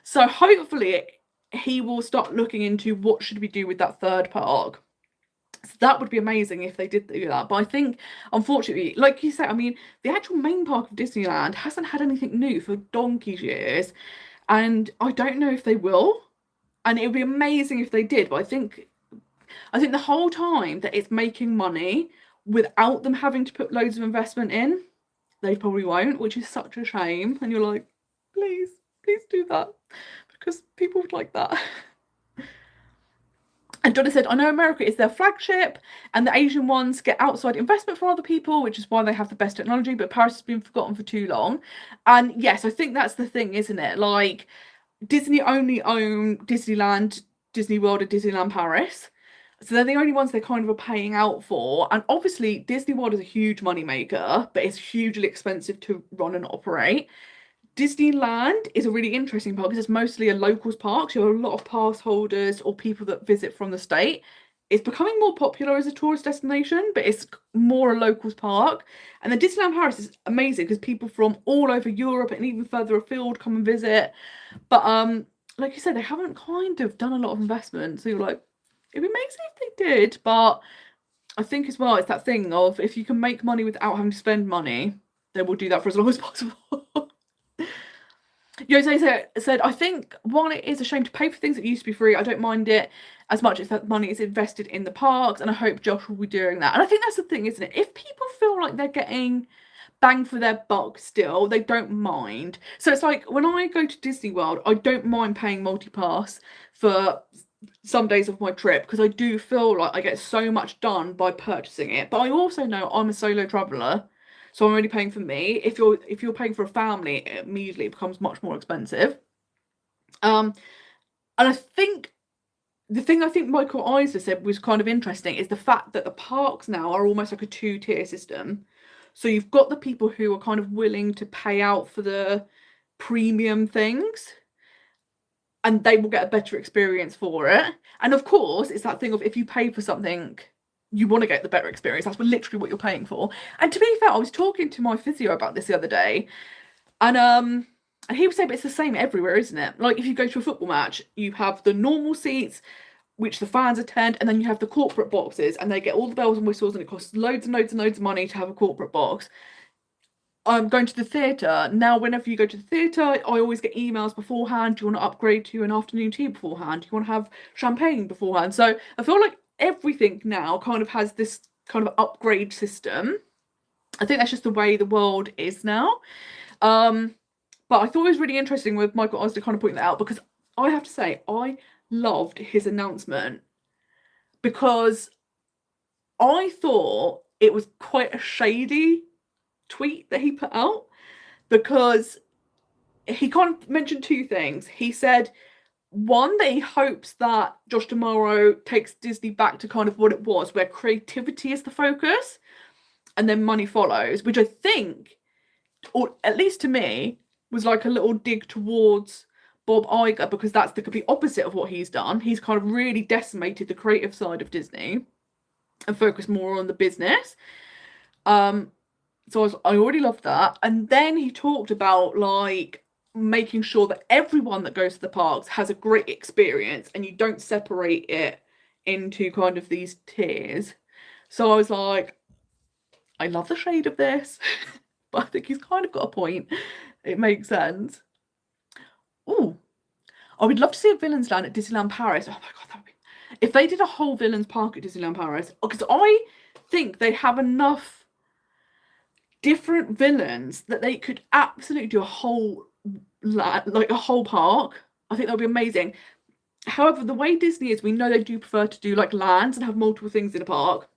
So hopefully he will start looking into what should we do with that third park. So that would be amazing if they did do that. But I think, unfortunately, like you said, I mean, the actual main park of Disneyland hasn't had anything new for donkey's years. And I don't know if they will. And it would be amazing if they did. But I think the whole time that it's making money without them having to put loads of investment in, they probably won't, which is such a shame. And you're like, please do that, because people would like that. And Donna said, I know America is their flagship, and the Asian ones get outside investment from other people, which is why they have the best technology, but Paris has been forgotten for too long. And yes, I think that's the thing, isn't it? Like, Disney only own Disneyland, Disney World, and Disneyland Paris. So they're the only ones they're kind of are paying out for. And obviously, Disney World is a huge moneymaker, but it's hugely expensive to run and operate. Disneyland is a really interesting park because it's mostly a locals park. So you have a lot of pass holders or people that visit from the state. It's becoming more popular as a tourist destination, but it's more a locals park. And then Disneyland Paris is amazing because people from all over Europe and even further afield come and visit. But like you said, they haven't kind of done a lot of investment. So you're like, it'd be amazing if they did. But I think as well, it's that thing of if you can make money without having to spend money, they will do that for as long as possible. Jose said, I think while it is a shame to pay for things that used to be free, I don't mind it as much as that money is invested in the parks, and I hope Josh will be doing that. And I think that's the thing, isn't it? If people feel like they're getting bang for their buck still, they don't mind. So it's like when I go to Disney World, I don't mind paying multi-pass for some days of my trip because I do feel like I get so much done by purchasing it. But I also know I'm a solo traveller, so I'm only paying for me. If you're paying for a family, it immediately becomes much more expensive. And I think the thing I think Michael Eisner said was kind of interesting is the fact that the parks now are almost like a two-tier system. So you've got the people who are kind of willing to pay out for the premium things, and they will get a better experience for it. And of course, it's that thing of if you pay for something, you want to get the better experience. That's literally what you're paying for. And to be fair, I was talking to my physio about this the other day, and he was saying, but it's the same everywhere, isn't it? Like if you go to a football match, you have the normal seats, which the fans attend, and then you have the corporate boxes, and they get all the bells and whistles, and it costs loads and loads and loads of money to have a corporate box. I'm going to the theatre. Now, whenever you go to the theatre, I always get emails beforehand. Do you want to upgrade to an afternoon tea beforehand? Do you want to have champagne beforehand? So I feel like everything now kind of has this kind of upgrade system. I think that's just the way the world is now. But I thought it was really interesting with Michael Eisner kind of pointing that out, because I have to say, I loved his announcement, because I thought it was quite a shady tweet that he put out, because he kind of mentioned two things. He said, one, that he hopes that Josh D'Amaro takes Disney back to kind of what it was, where creativity is the focus and then money follows, which I think, or at least to me, was like a little dig towards Bob Iger, because that's the complete opposite of what he's done. He's kind of really decimated the creative side of Disney and focused more on the business. So I already loved that. And then he talked about like making sure that everyone that goes to the parks has a great experience, and you don't separate it into kind of these tiers. So I was like, I love the shade of this, but I think he's kind of got a point. It makes sense. Oh, I would love to see a Villains Land at Disneyland Paris. Oh my god, that would be... If they did a whole Villains Park at Disneyland Paris, because I think they have enough different villains that they could absolutely do a whole like a whole park. I think that would be amazing. However, the way Disney is, we know they do prefer to do like lands and have multiple things in a park.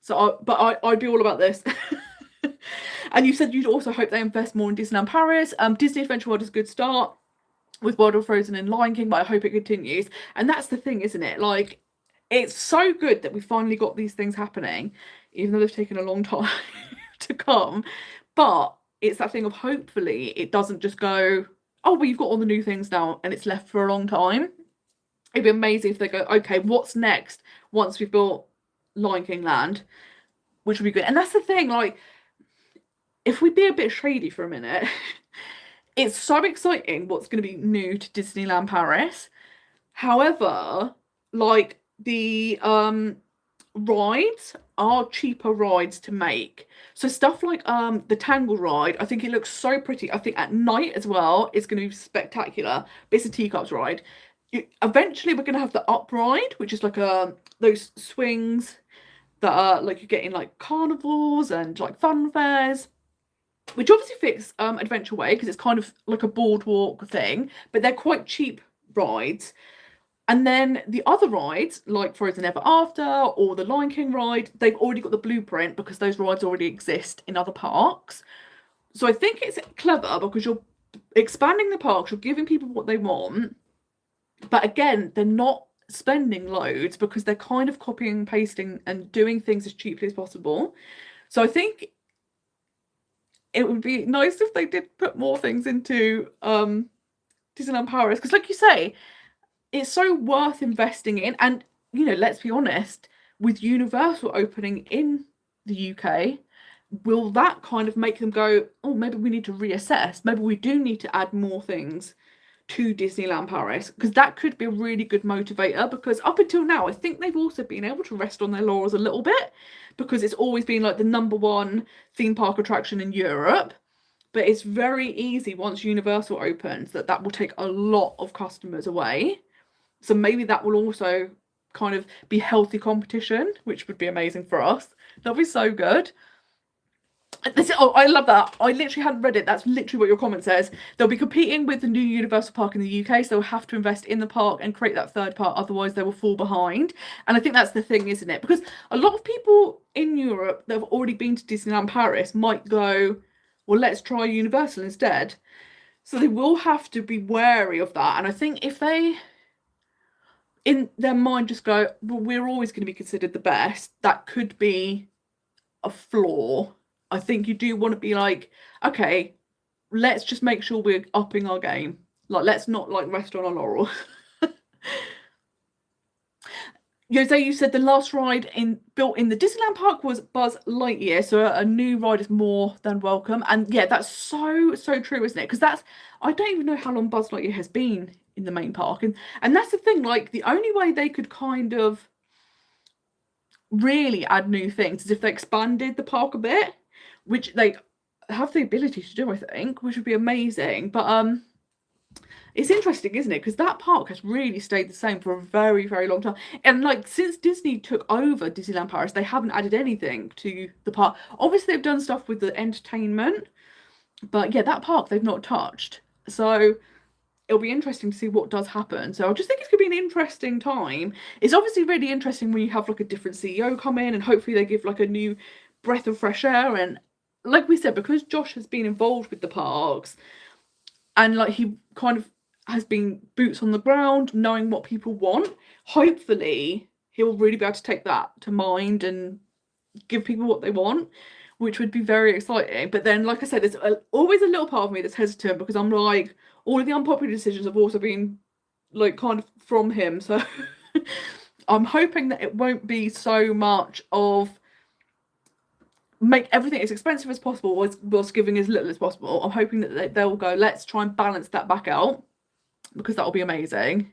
So, I'd be all about this. And you said you'd also hope they invest more in Disneyland Paris. Disney Adventure World is a good start with World of Frozen and Lion King, but I hope it continues. And that's the thing, isn't it? Like, it's so good that we finally got these things happening, even though they've taken a long time to come. But it's that thing of hopefully it doesn't just go, oh, well, you've got all the new things now, and it's left for a long time. It'd be amazing if they go, okay, what's next once we've built Lion King Land, which would be good. And that's the thing, like, if we be a bit shady for a minute, it's so exciting what's going to be new to Disneyland Paris. However, like, the rides are cheaper rides to make. So stuff like the Tangle ride, I think it looks so pretty. I think at night as well, it's going to be spectacular. But it's a teacups ride. Eventually, we're going to have the Up ride, which is like those swings that are like you get in like carnivals and like fun fairs, which obviously fits Adventure Way because it's kind of like a boardwalk thing, but they're quite cheap rides. And then the other rides, like Frozen Ever After or the Lion King ride, they've already got the blueprint because those rides already exist in other parks. So I think it's clever because you're expanding the parks, you're giving people what they want, but again, they're not spending loads because they're kind of copying and pasting and doing things as cheaply as possible. So I think it would be nice if they did put more things into Disneyland Paris, because like you say, it's so worth investing in. And, you know, let's be honest, with Universal opening in the UK, will that kind of make them go, oh, maybe we need to reassess, maybe we do need to add more things to Disneyland Paris, because that could be a really good motivator. Because up until now, I think they've also been able to rest on their laurels a little bit, because it's always been like the #1 theme park attraction in Europe. But it's very easy once Universal opens that will take a lot of customers away. So maybe that will also kind of be healthy competition, which would be amazing for us. That'll be so good. Oh, I love that. I literally hadn't read it. That's literally what your comment says. They'll be competing with the new Universal Park in the UK, so they'll have to invest in the park and create that third part, otherwise they will fall behind. And I think that's the thing, isn't it? Because a lot of people in Europe that have already been to Disneyland Paris might go, well, let's try Universal instead. So they will have to be wary of that. And I think if they in their mind just go, well, we're always going to be considered the best. That could be a flaw. I think you do want to be like, okay, let's just make sure we're upping our game. Like, let's not like rest on our laurels. Jose, you said the last ride built in the Disneyland park was Buzz Lightyear, so a new ride is more than welcome. And yeah, that's so true, isn't it? Because I don't even know how long Buzz Lightyear has been in the main park, and that's the thing. Like, the only way they could kind of really add new things is if they expanded the park a bit, which they have the ability to do, I think, which would be amazing. But it's interesting, isn't it? Because that park has really stayed the same for a very, very long time. And like, since Disney took over Disneyland Paris, they haven't added anything to the park. Obviously, they've done stuff with the entertainment, but yeah, that park they've not touched. So it'll be interesting to see what does happen. So I just think it's going to be an interesting time. It's obviously really interesting when you have like a different CEO come in, and hopefully they give like a new breath of fresh air. And like we said, because Josh has been involved with the parks, and like he kind of has been boots on the ground, knowing what people want, hopefully he'll really be able to take that to mind and give people what they want, which would be very exciting. But then, like I said, there's always a little part of me that's hesitant, because I'm like, all of the unpopular decisions have also been like kind of from him. So I'm hoping that it won't be so much of make everything as expensive as possible whilst giving as little as possible. I'm hoping that they'll go, let's try and balance that back out, because that will be amazing.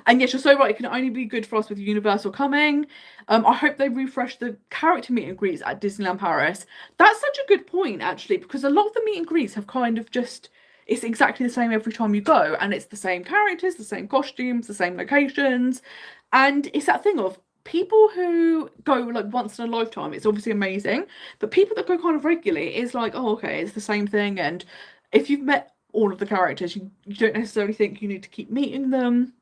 And yes, you're so right, it can only be good for us with Universal coming. I hope they refresh the character meet and greets at Disneyland Paris. That's such a good point, actually, because a lot of the meet and greets have kind of just, it's exactly the same every time you go, and it's the same characters, the same costumes, the same locations. And it's that thing of people who go like once in a lifetime, it's obviously amazing, but people that go kind of regularly, it's like, oh, okay, it's the same thing. And if you've met all of the characters, you don't necessarily think you need to keep meeting them.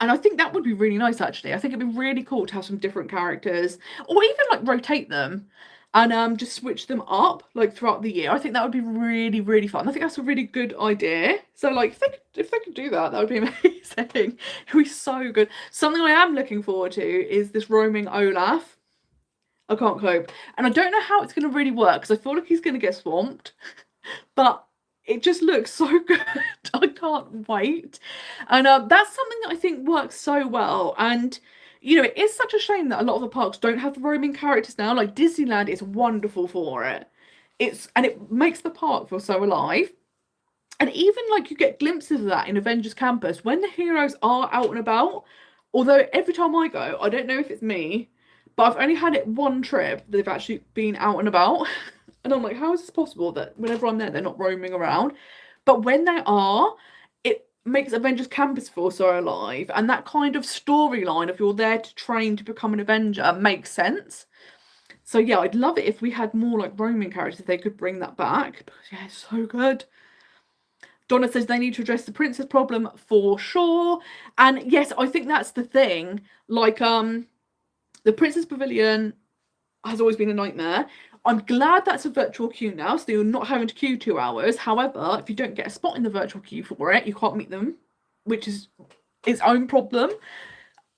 And I think that would be really nice, actually. I think it'd be really cool to have some different characters, or even like rotate them and just switch them up like throughout the year. I think that would be really, really fun. I think that's a really good idea. So like, if they could do that, that would be amazing. It would be so good. Something I am looking forward to is this roaming Olaf. I can't cope. And I don't know how it's going to really work, because I feel like he's going to get swamped. But it just looks so good. I can't wait. And that's something that I think works so well. And, you know, it is such a shame that a lot of the parks don't have the roaming characters now. Like, Disneyland is wonderful for it. And it makes the park feel so alive. And even, like, you get glimpses of that in Avengers Campus when the heroes are out and about. Although every time I go, I don't know if it's me, but I've only had it one trip that they've actually been out and about. And I'm like, how is this possible that whenever I'm there, they're not roaming around? But when they are, it makes Avengers Campus feel so alive. And that kind of storyline of you're there to train to become an Avenger makes sense. So yeah, I'd love it if we had more like roaming characters, if they could bring that back. Because yeah, it's so good. Donna says they need to address the princess problem for sure. And yes, I think that's the thing. Like, the Princess Pavilion has always been a nightmare. I'm glad that's a virtual queue now, so you're not having to queue 2 hours. However, if you don't get a spot in the virtual queue for it, you can't meet them, which is its own problem.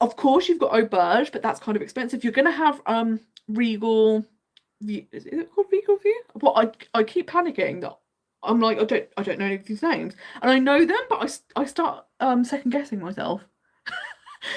Of course, you've got Auberge, but that's kind of expensive. You're going to have Regal View. Is it called Regal View? Well, I keep panicking that I'm like, I don't know any of these names. And I know them, but I start second guessing myself.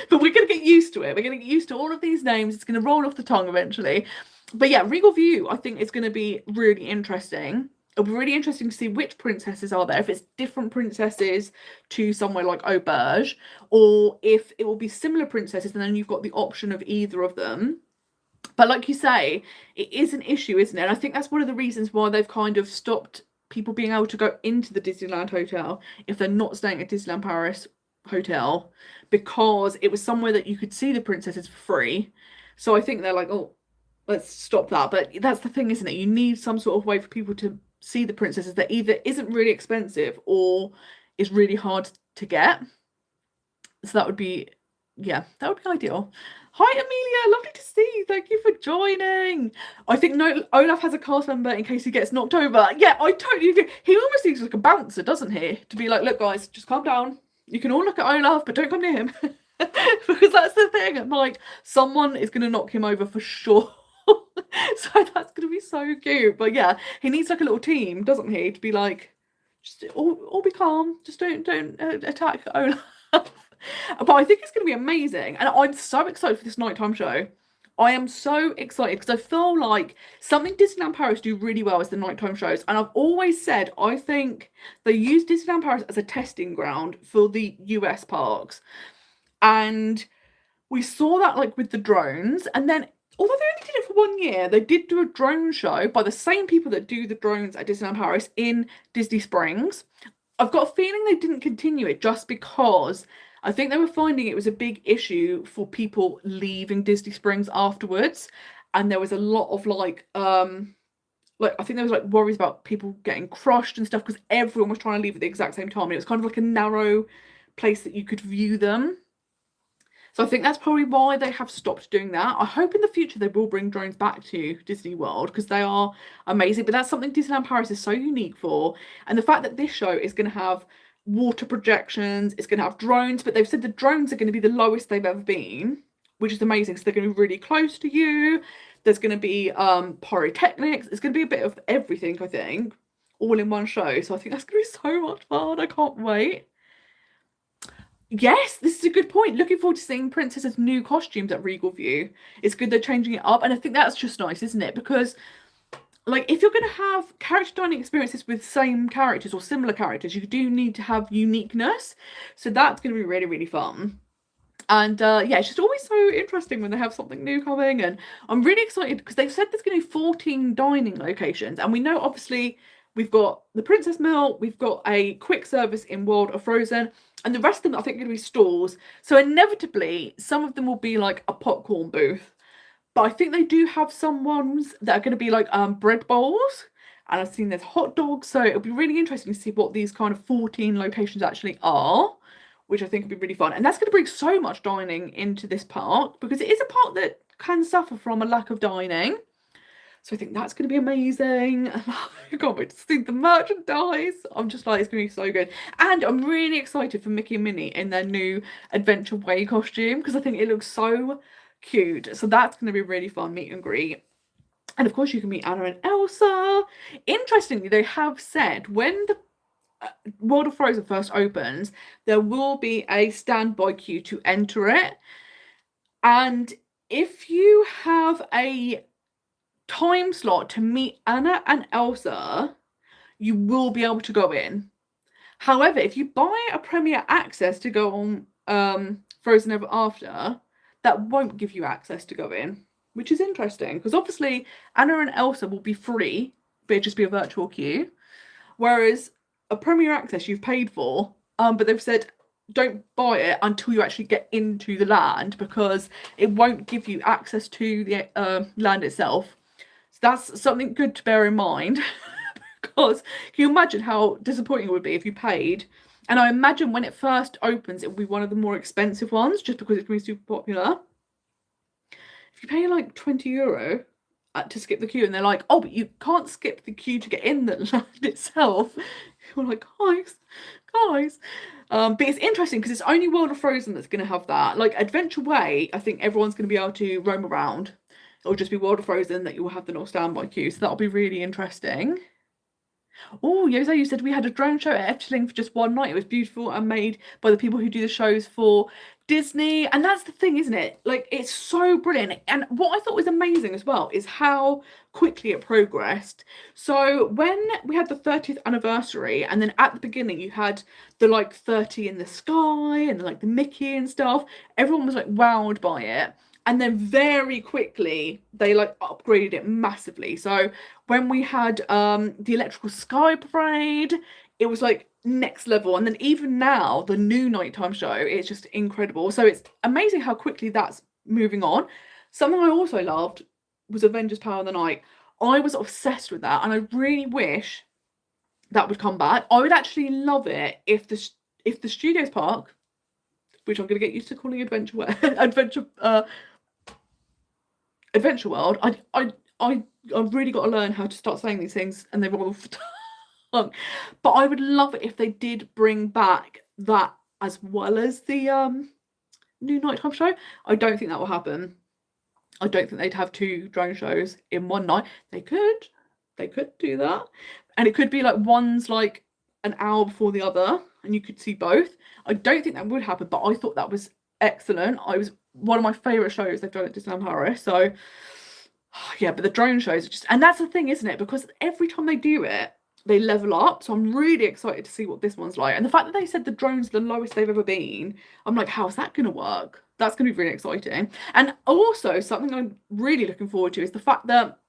But we're going to get used to it. We're going to get used to all of these names. It's going to roll off the tongue eventually. But yeah, Regal View, I think, is going to be really interesting. It'll be really interesting to see which princesses are there. If it's different princesses to somewhere like Auberge, or if it will be similar princesses and then you've got the option of either of them. But like you say, it is an issue, isn't it? And I think that's one of the reasons why they've kind of stopped people being able to go into the Disneyland Hotel if they're not staying at Disneyland Paris Hotel, because it was somewhere that you could see the princesses for free. So I think they're like, oh, let's stop that. But that's the thing, isn't it? You need some sort of way for people to see the princesses that either isn't really expensive or is really hard to get. So that would be, yeah, that would be ideal. Hi, Amelia. Lovely to see you. Thank you for joining. I think Olaf has a cast member in case he gets knocked over. Yeah, I totally agree. He almost seems like a bouncer, doesn't he? To be like, look, guys, just calm down. You can all look at Olaf, but don't come near him. Because that's the thing. I'm like, someone is going to knock him over for sure. So that's going to be so cute. But yeah, he needs like a little team, doesn't he? To be like, just all be calm. Just don't attack Olaf. But I think it's going to be amazing. And I'm so excited for this nighttime show. I am so excited because I feel like something Disneyland Paris do really well is the nighttime shows. And I've always said, I think they use Disneyland Paris as a testing ground for the US parks. And we saw that like with the drones. And then, although they only did it for 1 year, they did do a drone show by the same people that do the drones at Disneyland Paris in Disney Springs. I've got a feeling they didn't continue it just because I think they were finding it was a big issue for people leaving Disney Springs afterwards. And there was a lot of like I think there was like worries about people getting crushed and stuff because everyone was trying to leave at the exact same time. And it was kind of like a narrow place that you could view them. So I think that's probably why they have stopped doing that. I hope in the future they will bring drones back to Disney World because they are amazing. But that's something Disneyland Paris is so unique for. And the fact that this show is going to have water projections, it's going to have drones, but they've said the drones are going to be the lowest they've ever been, which is amazing. So they're going to be really close to you. There's going to be pyrotechnics. It's going to be a bit of everything, I think, all in one show. So I think that's going to be so much fun. I can't wait. Yes, this is a good point. Looking forward to seeing Princess's new costumes at Regal View. It's good they're changing it up. And I think that's just nice, isn't it? Because, like, if you're going to have character dining experiences with same characters or similar characters, you do need to have uniqueness. So that's going to be really, really fun. And yeah, it's just always so interesting when they have something new coming. And I'm really excited because they've said there's going to be 14 dining locations. And we know, obviously, we've got the Princess Mill, we've got a quick service in World of Frozen, and the rest of them I think are going to be stalls. So inevitably, some of them will be like a popcorn booth. But I think they do have some ones that are going to be like bread bowls. And I've seen there's hot dogs. So it'll be really interesting to see what these kind of 14 locations actually are, which I think would be really fun. And that's going to bring so much dining into this park because it is a park that can suffer from a lack of dining. So I think that's going to be amazing. I can't wait to see the merchandise. I'm just like, it's going to be so good. And I'm really excited for Mickey and Minnie in their new Adventure Way costume because I think it looks so cute. So that's going to be really fun, meet and greet. And of course you can meet Anna and Elsa. Interestingly, they have said when the World of Frozen first opens, there will be a standby queue to enter it. And if you have a time slot to meet Anna and Elsa, you will be able to go in. However, if you buy a Premier Access to go on Frozen Ever After, that won't give you access to go in, which is interesting because obviously Anna and Elsa will be free, but it'll just be a virtual queue. Whereas a Premier Access you've paid for, but they've said don't buy it until you actually get into the land because it won't give you access to the land itself. So that's something good to bear in mind because can you imagine how disappointing it would be if you paid? And I imagine when it first opens, it will be one of the more expensive ones just because it's going to be super popular. If you pay like €20 to skip the queue and they're like, oh, but you can't skip the queue to get in the land itself. You're like, guys. But it's interesting because it's only World of Frozen that's going to have that. Like Adventure Way, I think everyone's going to be able to roam around. It'll just be World of Frozen that you will have the no standby queue. So that'll be really interesting. Oh, Jose, you said we had a drone show at Efteling for just one night. It was beautiful and made by the people who do the shows for Disney. And that's the thing, isn't it? Like, it's so brilliant. And what I thought was amazing as well is how quickly it progressed. So when we had the 30th anniversary, and then at the beginning you had the like 30 in the sky and like the Mickey and stuff, everyone was like wowed by it. And then very quickly they like upgraded it massively. So when we had the electrical sky parade, it was like next level. And then even now, the new nighttime show, it's just incredible. So it's amazing how quickly that's moving on. Something I also loved was Avengers Power of the Night. I was obsessed with that, and I really wish that would come back. I would actually love it if the Studios Park, which I'm going to get used to calling Adventure World. I've really got to learn how to start saying these things, and they roll off the tongue. But I would love it if they did bring back that as well as the new nighttime show. I don't think that will happen. I don't think they'd have 2 drone shows in one night. They could do that, and it could be like one's like an hour before the other, and you could see both. I don't think that would happen, but I thought that was excellent. I was one of my favourite shows they've done at Disneyland Paris. So yeah, but the drone shows are just, and that's the thing, isn't it? Because every time they do it, they level up. So I'm really excited to see what this one's like. And the fact that they said the drone's the lowest they've ever been, I'm like, how's that going to work? That's going to be really exciting. And also something I'm really looking forward to is the fact that,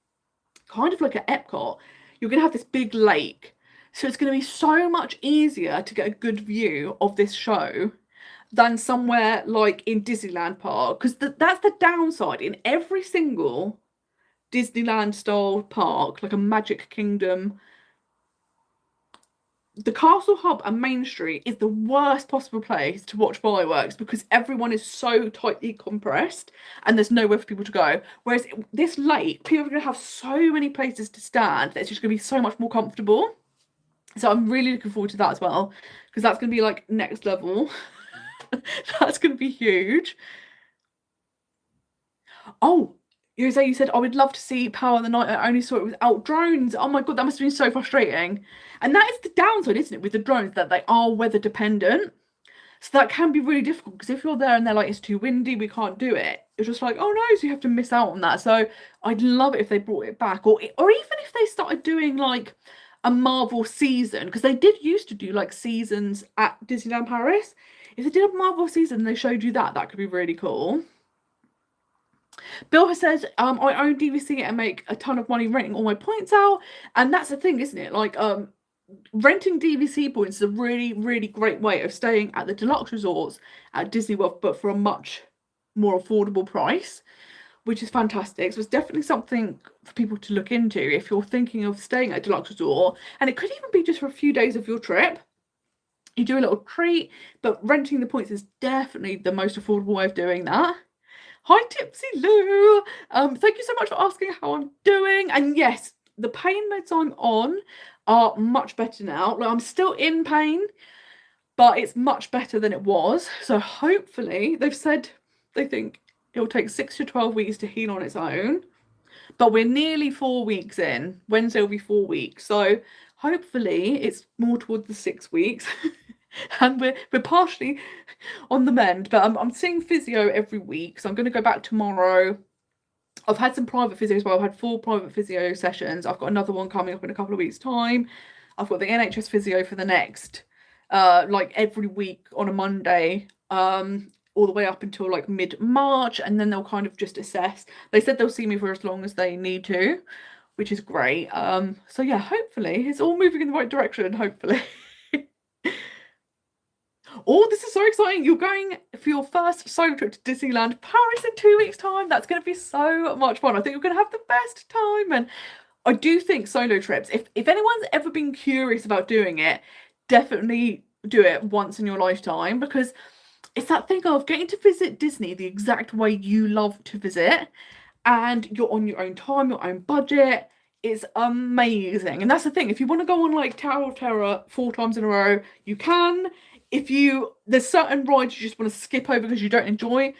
kind of like at Epcot, you're going to have this big lake. So it's going to be so much easier to get a good view of this show than somewhere like in Disneyland Park. Because that's the downside. In every single Disneyland style park, like a Magic Kingdom, the Castle Hub and Main Street is the worst possible place to watch fireworks because everyone is so tightly compressed and there's nowhere for people to go. Whereas this lake, people are going to have so many places to stand that it's just going to be so much more comfortable. So I'm really looking forward to that as well, because that's going to be like next level. That's going to be huge. Oh, Jose, you said, I would love to see Power of the Night. I only saw it without drones. Oh my God, that must have been so frustrating. And that is the downside, isn't it, with the drones, that they are weather dependent. So that can be really difficult, because if you're there and they're like, it's too windy, we can't do it, it's just like, oh no, so you have to miss out on that. So I'd love it if they brought it back, or even if they started doing like a Marvel season, because they did used to do like seasons at Disneyland Paris. If they did a Marvel season and they showed you that, that could be really cool. Bill has said, I own DVC and make a ton of money renting all my points out. And that's the thing, isn't it? Like, renting DVC points is a really, really great way of staying at the deluxe resorts at Disney World, but for a much more affordable price, which is fantastic. So it's definitely something for people to look into if you're thinking of staying at a deluxe resort. And it could even be just for a few days of your trip. You do a little treat, but renting the points is definitely the most affordable way of doing that. Hi, Tipsy Lou. Thank you so much for asking how I'm doing. And yes, the pain meds I'm on are much better now. Like, I'm still in pain, but it's much better than it was. So hopefully, they've said they think it'll take 6 to 12 weeks to heal on its own. But we're nearly 4 weeks in. Wednesday will be 4 weeks. So hopefully it's more towards the 6 weeks. And we're partially on the mend, but I'm seeing physio every week, so I'm going to go back tomorrow. I've had some private physio as well. I've had 4 private physio sessions. I've got another one coming up in a couple of weeks' time. I've got the NHS physio for the next, like every week on a Monday, all the way up until like mid-March, and then they'll kind of just assess. They said they'll see me for as long as they need to, which is great. So yeah, hopefully it's all moving in the right direction, hopefully. Oh, this is so exciting. You're going for your first solo trip to Disneyland Paris in 2 weeks' time. That's going to be so much fun. I think you're going to have the best time. And I do think solo trips, if anyone's ever been curious about doing it, definitely do it once in your lifetime, because it's that thing of getting to visit Disney the exact way you love to visit, and you're on your own time, your own budget. It's amazing. And that's the thing. If you want to go on like Tower of Terror 4 times in a row, you can. If there's certain rides you just want to skip over because you don't enjoy,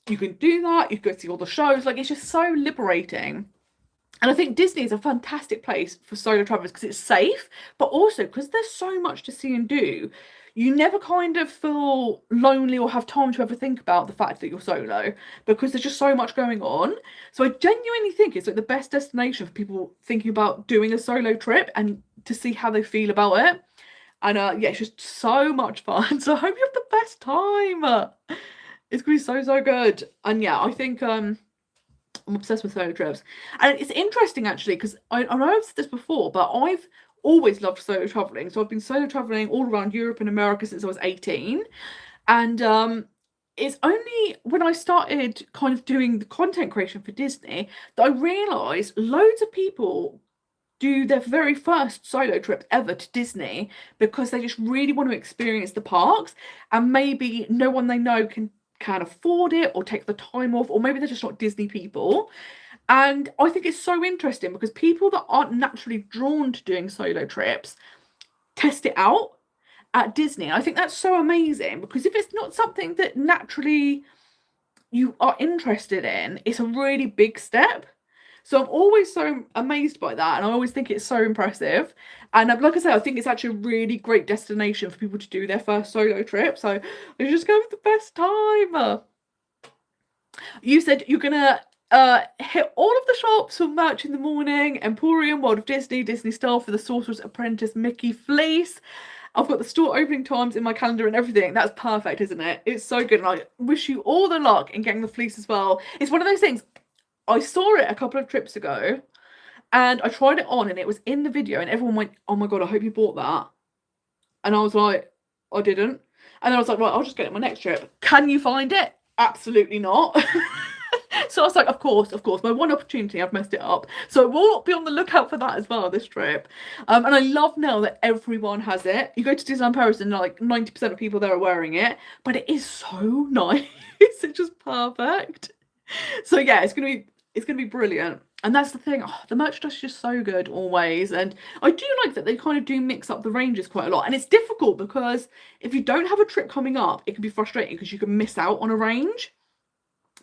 you can do that. You can go see all the shows. Like, it's just so liberating. And I think Disney is a fantastic place for solo travelers because it's safe, but also because there's so much to see and do. You never kind of feel lonely or have time to ever think about the fact that you're solo, because there's just so much going on. So I genuinely think it's like the best destination for people thinking about doing a solo trip and to see how they feel about it. And yeah, it's just so much fun. So I hope you have the best time. It's going to be so, so good. And yeah, I think I'm obsessed with solo trips. And it's interesting, actually, because I know I've said this before, but I've always loved solo traveling. So I've been solo traveling all around Europe and America since I was 18. And it's only when I started kind of doing the content creation for Disney that I realised loads of people do their very first solo trip ever to Disney because they just really want to experience the parks, and maybe no one they know can afford it or take the time off, or maybe they're just not Disney people. And I think it's so interesting because people that aren't naturally drawn to doing solo trips test it out at Disney. I think that's so amazing, because if it's not something that naturally you are interested in, it's a really big step. So I'm always so amazed by that, and I always think it's so impressive. And like I said, I think it's actually a really great destination for people to do their first solo trip. So I just go with the best time. You said you're gonna hit all of the shops for merch in the morning: Emporium, World of Disney, Disney Star for the Sorcerer's Apprentice Mickey fleece. I've got the store opening times in my calendar and everything. That's perfect, isn't it? It's so good, and I wish you all the luck in getting the fleece as well. It's one of those things. I saw it a couple of trips ago, and I tried it on, and it was in the video, and everyone went, "Oh my god, I hope you bought that." And I was like, "I didn't." And then I was like, "Right, I'll just get it my next trip." Can you find it? Absolutely not. So I was like, of course, my one opportunity, I've messed it up. So we'll be on the lookout for that as well this trip. And I love now that everyone has it. You go to Disneyland Paris and like 90% of people there are wearing it, but it is so nice. It's just perfect. So yeah, it's gonna be brilliant. And that's the thing, the merchandise is just so good always. And I do like that they kind of do mix up the ranges quite a lot. And it's difficult because if you don't have a trip coming up, it can be frustrating because you can miss out on a range.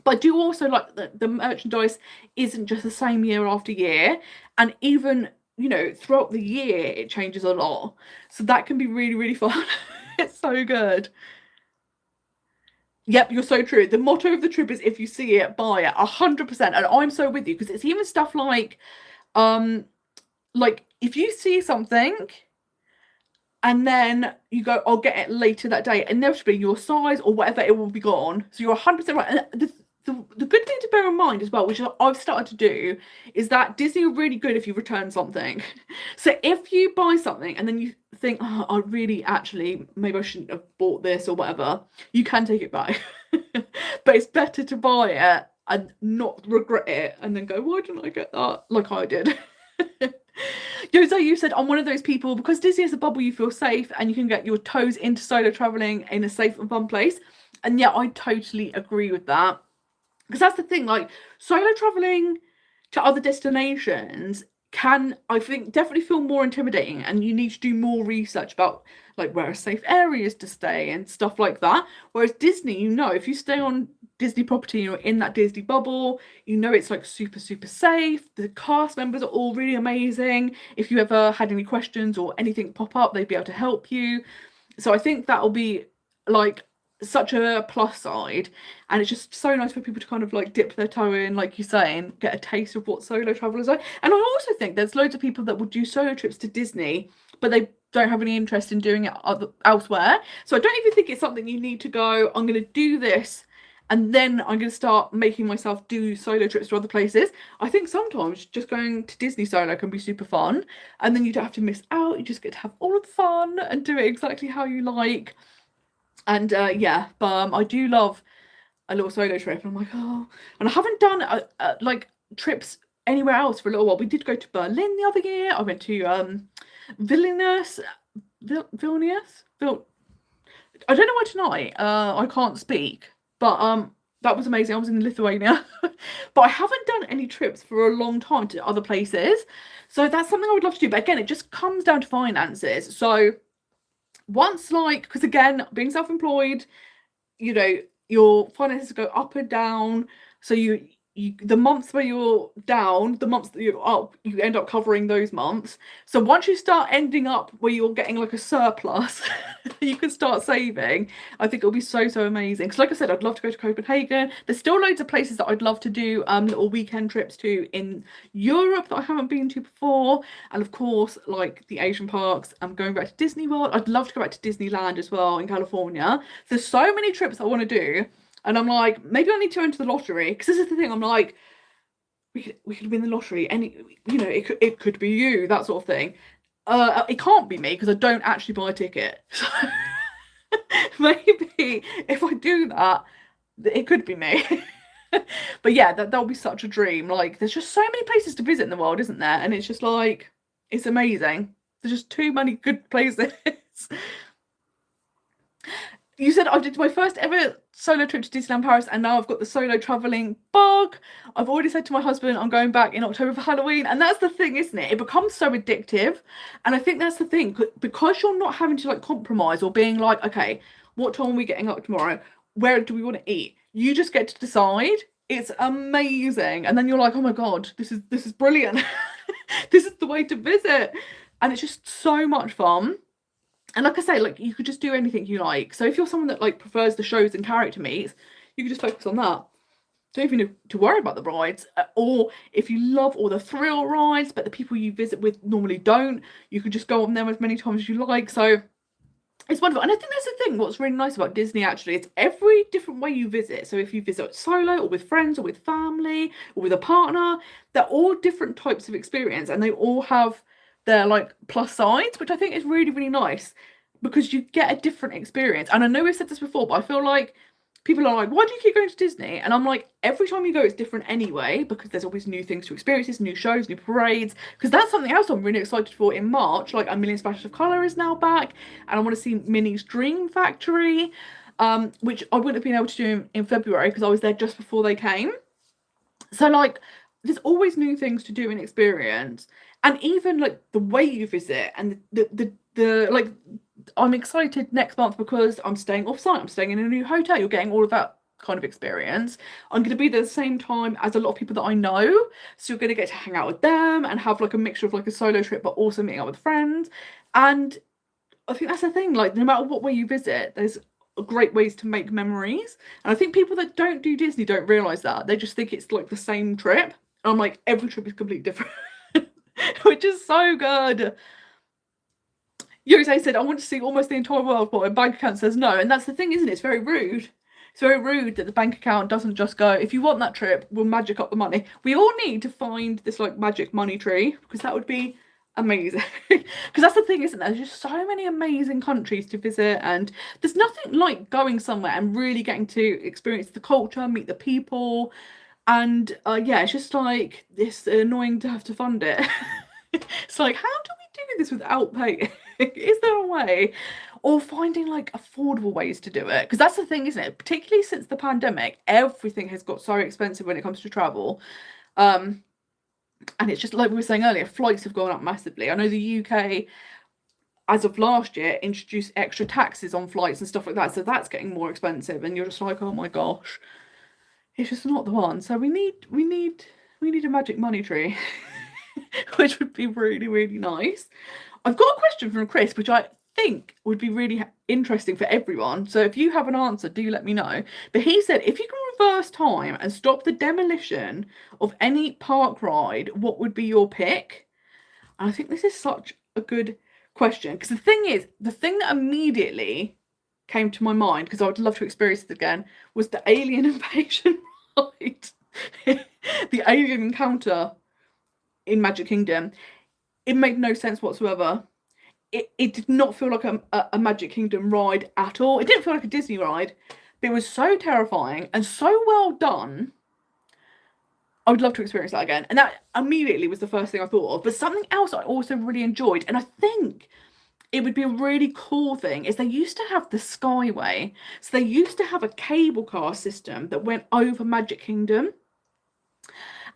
But I do also like that the merchandise isn't just the same year after year. And even, you know, throughout the year, it changes a lot. So that can be really, really fun. It's so good. Yep, you're so true. The motto of the trip is if you see it, buy it. 100%. And I'm so with you because it's even stuff like if you see something and then you go, I'll get it later that day, inevitably your size or whatever, it will be gone. So you're 100% right. And the good thing to bear in mind as well, which I've started to do, is that Disney are really good if you return something. So if you buy something and then you think, oh, I really actually, maybe I shouldn't have bought this or whatever, you can take it back. But it's better to buy it and not regret it and then go, why didn't I get that? Like I did. Jose, you said, I'm one of those people, because Disney is a bubble, you feel safe and you can get your toes into solo traveling in a safe and fun place. And yeah, I totally agree with that. Because that's the thing, like solo traveling to other destinations can, I think, definitely feel more intimidating, and you need to do more research about like where are safe areas to stay and stuff like that. Whereas Disney, you know, if you stay on Disney property, you're in that Disney bubble, you know it's like super, super safe. The cast members are all really amazing. If you ever had any questions or anything pop up, they'd be able to help you. So I think that'll be like such a plus side, and it's just so nice for people to kind of like dip their toe in, like you say, and get a taste of what solo travel is like. And I also think there's loads of people that would do solo trips to Disney, but they don't have any interest in doing it elsewhere. So I don't even think it's something you need to go, I'm going to do this and then I'm going to start making myself do solo trips to other places. I think sometimes just going to Disney solo can be super fun, and then you don't have to miss out. You just get to have all of the fun and do it exactly how you like. And yeah, but I do love a little solo trip. And I'm like, oh, and I haven't done like trips anywhere else for a little while. We did go to Berlin the other year. I went to Vilnius. I don't know where tonight. I can't speak, but that was amazing. I was in Lithuania, but I haven't done any trips for a long time to other places. So that's something I would love to do. But again, it just comes down to finances. So once, like, because again, being self-employed, you know, your finances go up and down. So you the months where you're down, the months that you're up, you end up covering those months. So once you start ending up where you're getting like a surplus, you can start saving. I think it'll be so, so amazing. Because like I said, I'd love to go to Copenhagen. There's still loads of places that I'd love to do little weekend trips to in Europe that I haven't been to before. And of course, like the Asian parks, I'm going back to Disney World. I'd love to go back to Disneyland as well in California. There's so many trips I want to do. And I'm like, maybe I need to enter the lottery, because this is the thing. I'm like, we could win the lottery, and you know, it could be you, that sort of thing. It can't be me because I don't actually buy a ticket. So maybe if I do that, it could be me. But yeah, that'll be such a dream. Like, there's just so many places to visit in the world, isn't there? And it's just like, it's amazing. There's just too many good places. You said I did my first ever solo trip to Disneyland Paris, and now I've got the solo traveling bug. I've already said to my husband I'm going back in October for Halloween, and that's the thing, isn't it? It becomes so addictive, and I think that's the thing, because you're not having to like compromise or being like, okay, what time are we getting up tomorrow? Where do we want to eat? You just get to decide. It's amazing. And then you're like, oh my God, this is brilliant. This is the way to visit. And it's just so much fun. And like I say, like you could just do anything you like. So if you're someone that like prefers the shows and character meets, you can just focus on that. Don't even need to worry about the rides. Or if you love all the thrill rides, but the people you visit with normally don't, you could just go on them as many times as you like. So it's wonderful. And I think that's the thing, what's really nice about Disney actually, it's every different way you visit. So if you visit solo or with friends or with family or with a partner, they're all different types of experience, and they all have their like plus sides, which I think is really, really nice, because you get a different experience. And I know we've said this before, but I feel like people are like, why do you keep going to Disney? And I'm like, every time you go, it's different anyway, because there's always new things to experience, new shows, new parades. Because that's something else I'm really excited for in March. Like, A Million Splashes of Colour is now back, and I want to see Minnie's Dream Factory, which I wouldn't have been able to do in February because I was there just before they came. So, like, there's always new things to do and experience. And even, like, the way you visit and the like, I'm excited next month because I'm staying off-site. I'm staying in a new hotel. You're getting all of that kind of experience. I'm going to be there at the same time as a lot of people that I know. So you're going to get to hang out with them and have like a mixture of like a solo trip, but also meeting up with friends. And I think that's the thing. Like, no matter what way you visit, there's great ways to make memories. And I think people that don't do Disney don't realise that. They just think it's like the same trip. And I'm like, every trip is completely different, which is so good. Jose said, I want to see almost the entire world, but my bank account says no. And that's the thing, isn't it? It's very rude. It's very rude that the bank account doesn't just go, if you want that trip, we'll magic up the money. We all need to find this like magic money tree, because that would be amazing. Because that's the thing, isn't there? There's just so many amazing countries to visit, and there's nothing like going somewhere and really getting to experience the culture, meet the people. And yeah, it's just like, it's annoying to have to fund it. It's like, how do we do this without paying? Is there a way? Or finding like affordable ways to do it? Because that's the thing, isn't it? Particularly since the pandemic, everything has got so expensive when it comes to travel. And it's just like we were saying earlier, flights have gone up massively. I know the UK, as of last year, introduced extra taxes on flights and stuff like that. So that's getting more expensive. And you're just like, oh my gosh, it's just not the one. So we need a magic money tree, which would be really, really nice. I've got a question from Chris, which I think would be really interesting for everyone. So if you have an answer, do let me know. But he said, if you can reverse time and stop the demolition of any park ride, what would be your pick? And I think this is such a good question, because the thing is, the thing that immediately came to my mind, because I would love to experience it again, was the alien invasion ride. The alien encounter in Magic Kingdom. It made no sense whatsoever. It did not feel like a Magic Kingdom ride at all. It didn't feel like a Disney ride, but it was so terrifying and so well done. I would love to experience that again. And that immediately was the first thing I thought of. But something else I also really enjoyed, and I think it would be a really cool thing, is they used to have the Skyway. So they used to have a cable car system that went over Magic Kingdom.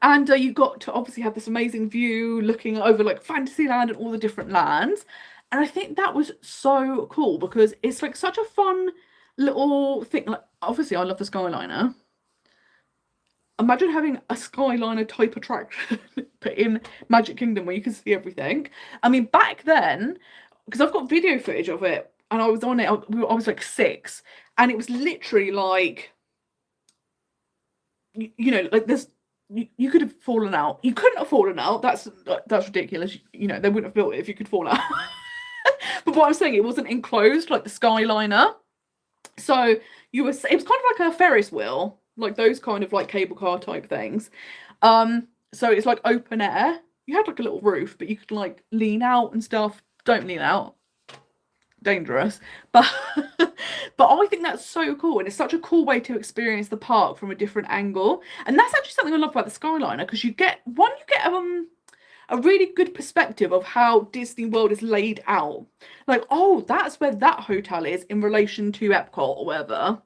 And you got to obviously have this amazing view looking over like Fantasyland and all the different lands. And I think that was so cool, because it's like such a fun little thing. Like, obviously I love the Skyliner. Imagine having a Skyliner type attraction but in Magic Kingdom where you can see everything. I mean, back then, because I've got video footage of it, and I was on it, I was like 6, and it was literally like, you know, like this. You could have fallen out. You couldn't have fallen out. That's ridiculous. You know, they wouldn't have built it if you could fall out. But what I'm saying, it wasn't enclosed like the Skyliner. So it was kind of like a Ferris wheel, like those kind of like cable car type things. So it's like open air. You had like a little roof, but you could like lean out and stuff. Don't lean out. Dangerous. But I think that's so cool, and it's such a cool way to experience the park from a different angle. And that's actually something I love about the Skyliner, because you get a really good perspective of how Disney World is laid out. Like, oh, that's where that hotel is in relation to Epcot or whatever.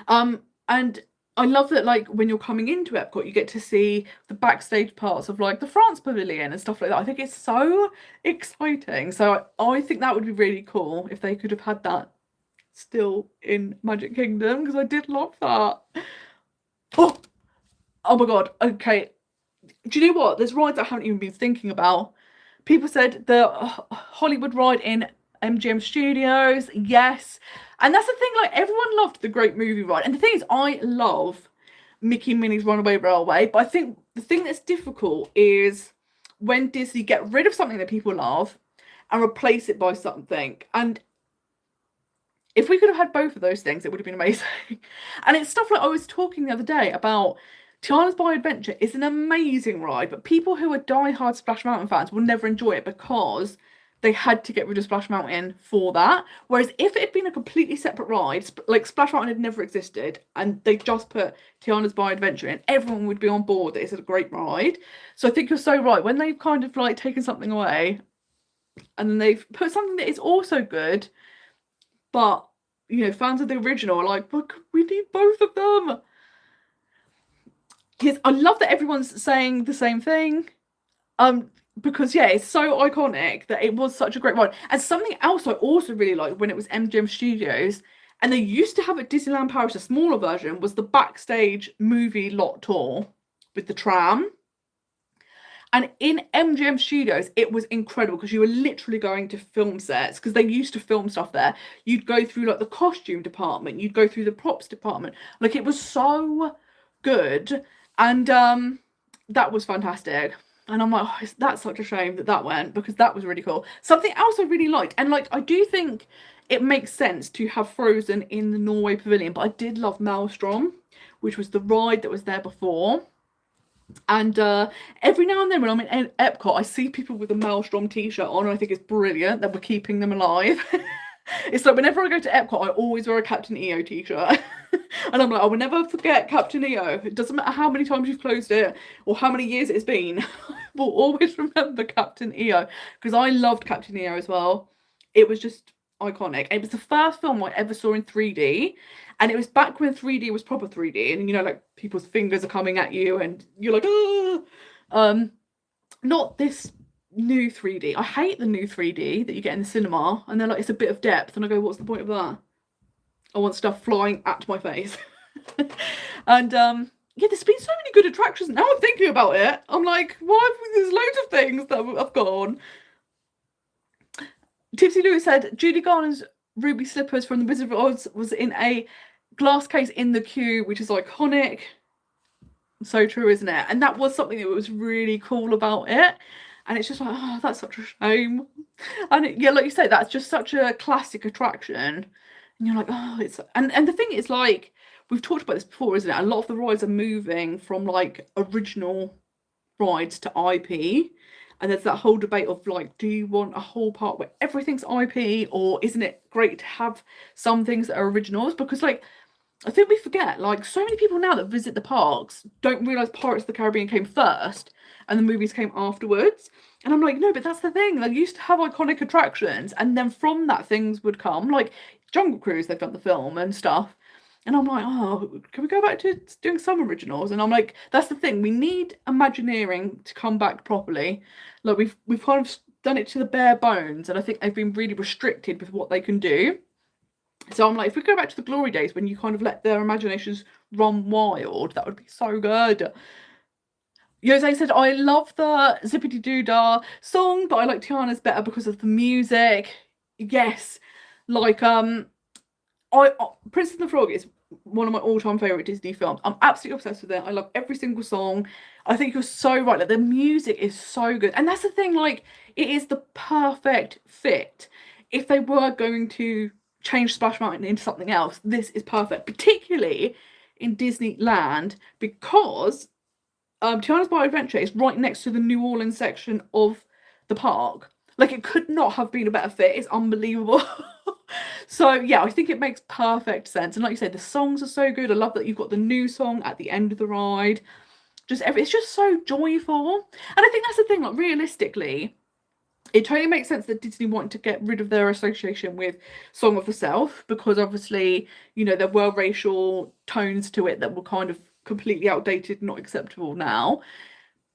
And I love that, like, when you're coming into Epcot, you get to see the backstage parts of, like, the France Pavilion and stuff like that. I think it's so exciting. So I think that would be really cool if they could have had that still in Magic Kingdom, because I did love that. Oh my god, okay. Do you know what? There's rides I haven't even been thinking about. People said the Hollywood ride in MGM Studios, yes. And that's the thing, like, everyone loved the Great Movie Ride. And the thing is, I love Mickey and Minnie's Runaway Railway, but I think the thing that's difficult is when Disney get rid of something that people love and replace it by something. And if we could have had both of those things, it would have been amazing. And it's stuff like I was talking the other day about Tiana's Bio Adventure is an amazing ride, but people who are die-hard Splash Mountain fans will never enjoy it because they had to get rid of Splash Mountain for that. Whereas if it had been a completely separate ride, like Splash Mountain had never existed, and they just put Tiana's Bio Adventure in, everyone would be on board that it's a great ride. So I think you're so right. When they've kind of like taken something away, and then they've put something that is also good, but, you know, fans of the original are like, look, we need both of them. Yes, I love that everyone's saying the same thing. Because yeah, it's so iconic that it was such a great ride. And something else I also really liked when it was MGM Studios, and they used to have at Disneyland Paris a smaller version, was the backstage movie lot tour with the tram. And in MGM Studios, it was incredible because you were literally going to film sets, because they used to film stuff there. You'd go through like the costume department, you'd go through the props department. Like, it was so good. And that was fantastic. And I'm like, oh, that's such a shame that went, because that was really cool. Something else I really liked, and like, I do think it makes sense to have Frozen in the Norway Pavilion, but I did love Maelstrom, which was the ride that was there before. And every now and then when I'm in Epcot, I see people with a Maelstrom t-shirt on, and I think it's brilliant that we're keeping them alive. It's like whenever I go to Epcot, I always wear a Captain EO t-shirt. And I'm like, I will never forget Captain EO. It doesn't matter how many times you've closed it or how many years it's been. I will always remember Captain EO, because I loved Captain EO as well. It was just iconic. It was the first film I ever saw in 3D. And it was back when 3D was proper 3D. And, you know, like, people's fingers are coming at you and you're like, ah! Not this new 3D. I hate the new 3D that you get in the cinema, and they're like, it's a bit of depth, and I go, what's the point of that? I want stuff flying at my face. And yeah, there's been so many good attractions. Now I'm thinking about it, I'm like, there's loads of things that have gone. Tipsy Lewis said Judy Garland's ruby slippers from the Wizard of Oz was in a glass case in the queue, which is iconic. So true, isn't it? And that was something that was really cool about it. And it's just like, oh, that's such a shame. And yeah, like you say, that's just such a classic attraction. And you're like, oh, it's... And the thing is, like, we've talked about this before, isn't it? A lot of the rides are moving from, like, original rides to IP. And there's that whole debate of, like, do you want a whole park where everything's IP? Or isn't it great to have some things that are originals? Because, like, I think we forget, like, so many people now that visit the parks don't realise Pirates of the Caribbean came first and the movies came afterwards. And I'm like, no, but that's the thing. They used to have iconic attractions, and then from that things would come. Like Jungle Cruise, they've done the film and stuff. And I'm like, oh, can we go back to doing some originals? And I'm like, that's the thing. We need Imagineering to come back properly. Like, we've kind of done it to the bare bones, and I think they've been really restricted with what they can do. So I'm like, if we go back to the glory days when you kind of let their imaginations run wild, that would be so good. Jose said, I love the Zippity Doodah song, but I like Tiana's better because of the music. Yes, like, Princess and the Frog is one of my all-time favourite Disney films. I'm absolutely obsessed with it. I love every single song. I think you're so right. Like, the music is so good. And that's the thing, like, it is the perfect fit. If they were going to change Splash Mountain into something else, this is perfect, particularly in Disneyland, because Tiana's Bio Adventure is right next to the New Orleans section of the park. Like, it could not have been a better fit. It's unbelievable. So yeah, I think it makes perfect sense. And like you said, the songs are so good. I love that you've got the new song at the end of the ride. It's just so joyful. And I think that's the thing, like, realistically, it totally makes sense that Disney wanted to get rid of their association with Song of the South, because obviously, you know, there were racial tones to it that were kind of completely outdated, not acceptable now.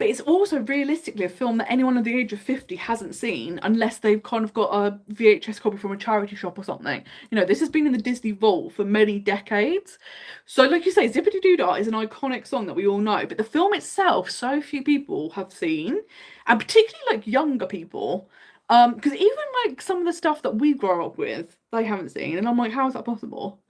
but it's also realistically a film that anyone under the age of 50 hasn't seen unless they've kind of got a VHS copy from a charity shop or something. You know, this has been in the Disney vault for many decades. So like you say, Zippity Doo Dah is an iconic song that we all know, but the film itself, so few people have seen, and particularly like younger people. Because even like some of the stuff that we grow up with, they haven't seen, and I'm like, how is that possible?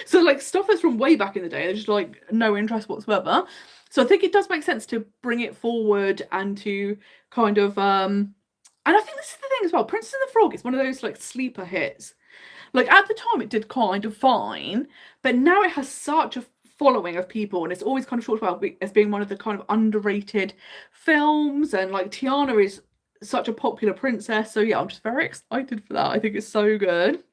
So like stuff that's from way back in the day, they're just like no interest whatsoever. So I think it does make sense to bring it forward and to kind of and I think this is the thing as well. Princess and the Frog is one of those like sleeper hits. Like at the time it did kind of fine, but now it has such a following of people, and it's always kind of talked about as being one of the kind of underrated films, and like Tiana is such a popular princess. So yeah, I'm just very excited for that. I think it's so good.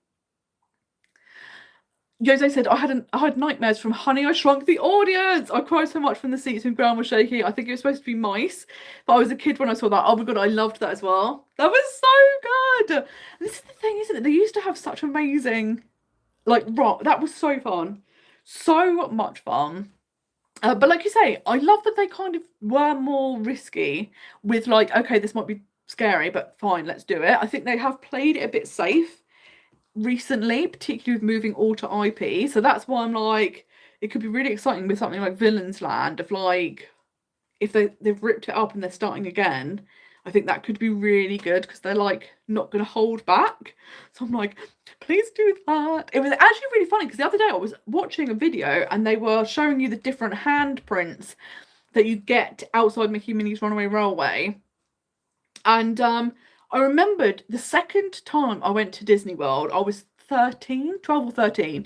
Jose said, I had nightmares from Honey, I Shrunk the Audience. I cried so much when the seats and ground were shaking. I think it was supposed to be mice, but I was a kid when I saw that. Oh my god, I loved that as well. That was so good. And this is the thing, isn't it? They used to have such amazing, like, rock. That was so fun. So much fun. But like you say, I love that they kind of were more risky with like, okay, this might be scary, but fine, let's do it. I think they have played it a bit safe recently, particularly with moving all to IP. So that's why I'm like, it could be really exciting with something like Villain's Land, of like, if they've ripped it up and they're starting again, I think that could be really good because they're like not going to hold back. So I'm like, please do that. It was actually really funny because the other day I was watching a video and they were showing you the different handprints that you get outside Mickey Minnie's Runaway Railway. And I remembered the second time I went to Disney World, I was 13, 12 or 13,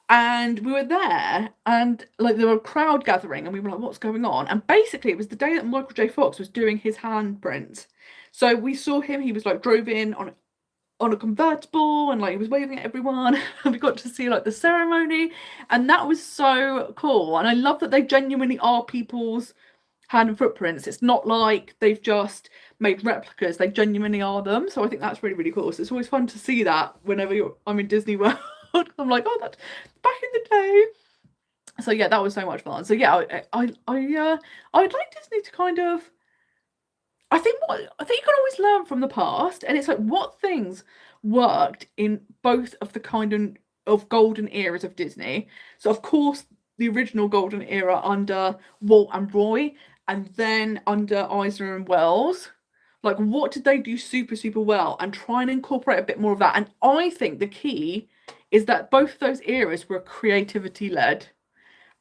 and we were there, and like there were a crowd gathering, and we were like, what's going on? And basically it was the day that Michael J. Fox was doing his handprint. So we saw him, he was like drove in on a convertible, and like he was waving at everyone, and we got to see like the ceremony, and that was so cool. And I love that they genuinely are people's hand and footprints. It's not like they've just made replicas, they genuinely are them. So I think that's really, really cool. So it's always fun to see that whenever I'm in Disney World. I'm like, oh, that's back in the day. So yeah, that was so much fun. So yeah, I'd like Disney to kind of, I think you can always learn from the past, and it's like what things worked in both of the kind of golden eras of Disney. So of course the original golden era under Walt and Roy, and then under Eisner and Wells. Like, what did they do super, super well? And try and incorporate a bit more of that. And I think the key is that both of those eras were creativity led.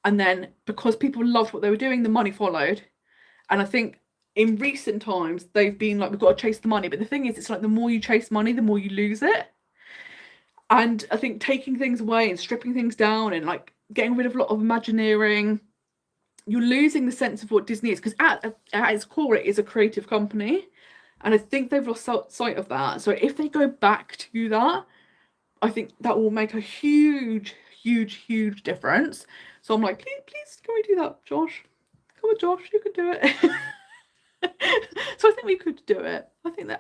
And then because people loved what they were doing, the money followed. And I think in recent times, they've been like, we've got to chase the money. But the thing is, it's like the more you chase money, the more you lose it. And I think taking things away and stripping things down and like getting rid of a lot of Imagineering, you're losing the sense of what Disney is. Because at its core, it is a creative company. And I think they've lost sight of that. So if they go back to that, I think that will make a huge, huge, huge difference. So I'm like, please, can we do that, Josh? Come on, Josh, you could do it. So I think we could do it. I think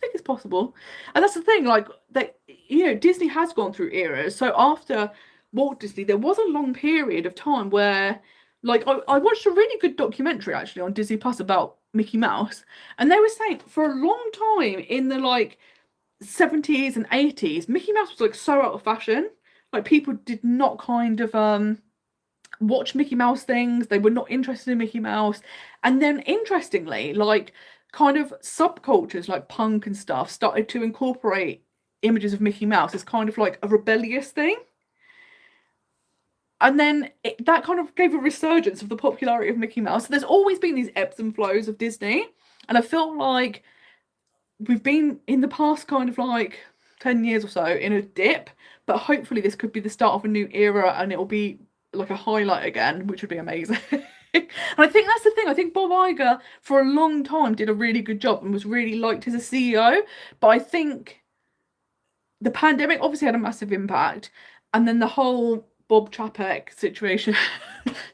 it's possible. And that's the thing, like that, you know, Disney has gone through eras. So after Walt Disney, there was a long period of time where, like, I watched a really good documentary actually on Disney Plus about Mickey Mouse, and they were saying for a long time in the like 70s and 80s, Mickey Mouse was like so out of fashion. Like people did not kind of watch Mickey Mouse things. They were not interested in Mickey Mouse. And then interestingly, like kind of subcultures like punk and stuff started to incorporate images of Mickey Mouse as kind of like a rebellious thing. And then that kind of gave a resurgence of the popularity of Mickey Mouse. So there's always been these ebbs and flows of Disney. And I feel like we've been in the past kind of like 10 years or so in a dip. But hopefully this could be the start of a new era and it'll be like a highlight again, which would be amazing. And I think that's the thing. I think Bob Iger for a long time did a really good job and was really liked as a CEO. But I think the pandemic obviously had a massive impact. And then the whole Bob Chapek situation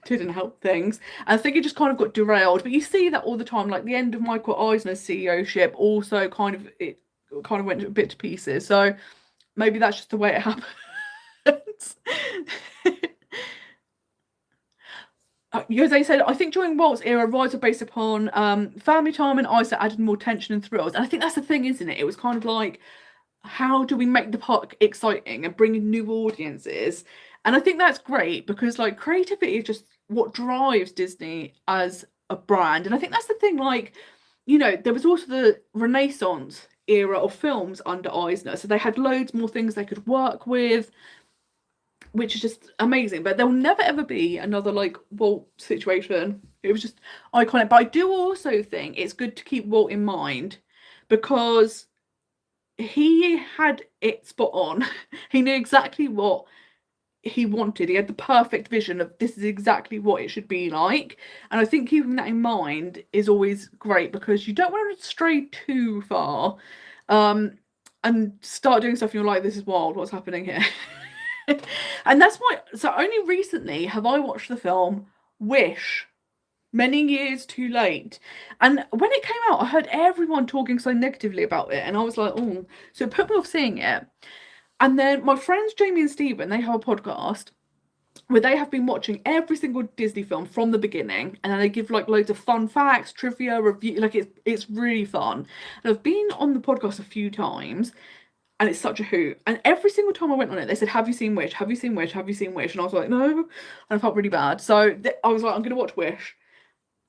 didn't help things. And I think it just kind of got derailed. But you see that all the time, like the end of Michael Eisner's CEO-ship also kind of went a bit to pieces. So maybe that's just the way it happens. As they said, I think during Walt's era, rides were based upon family time and ice that added more tension and thrills. And I think that's the thing, isn't it? It was kind of like, how do we make the park exciting and bring in new audiences? And I think that's great because like creativity is just what drives Disney as a brand. And I think that's the thing, like, you know, there was also the Renaissance era of films under Eisner. So they had loads more things they could work with, which is just amazing. But there'll never ever be another like Walt situation. It was just iconic. But I do also think it's good to keep Walt in mind because he had it spot on. He knew exactly what he wanted. He had the perfect vision of this is exactly what it should be like. And I think keeping that in mind is always great because you don't want to stray too far and start doing stuff and you're like, this is wild, what's happening here? And that's why, so only recently have I watched the film Wish, many years too late. And when it came out, I heard everyone talking so negatively about it. And I was like, oh, so it put me off seeing it. And then my friends Jamie and Stephen, they have a podcast where they have been watching every single Disney film from the beginning, and then they give like loads of fun facts, trivia, review. Like it's really fun. And I've been on the podcast a few times, and it's such a hoot. And every single time I went on it, they said, "Have you seen Wish? Have you seen Wish? Have you seen Wish?" And I was like, "No," and I felt really bad. So I was like, "I'm going to watch Wish,"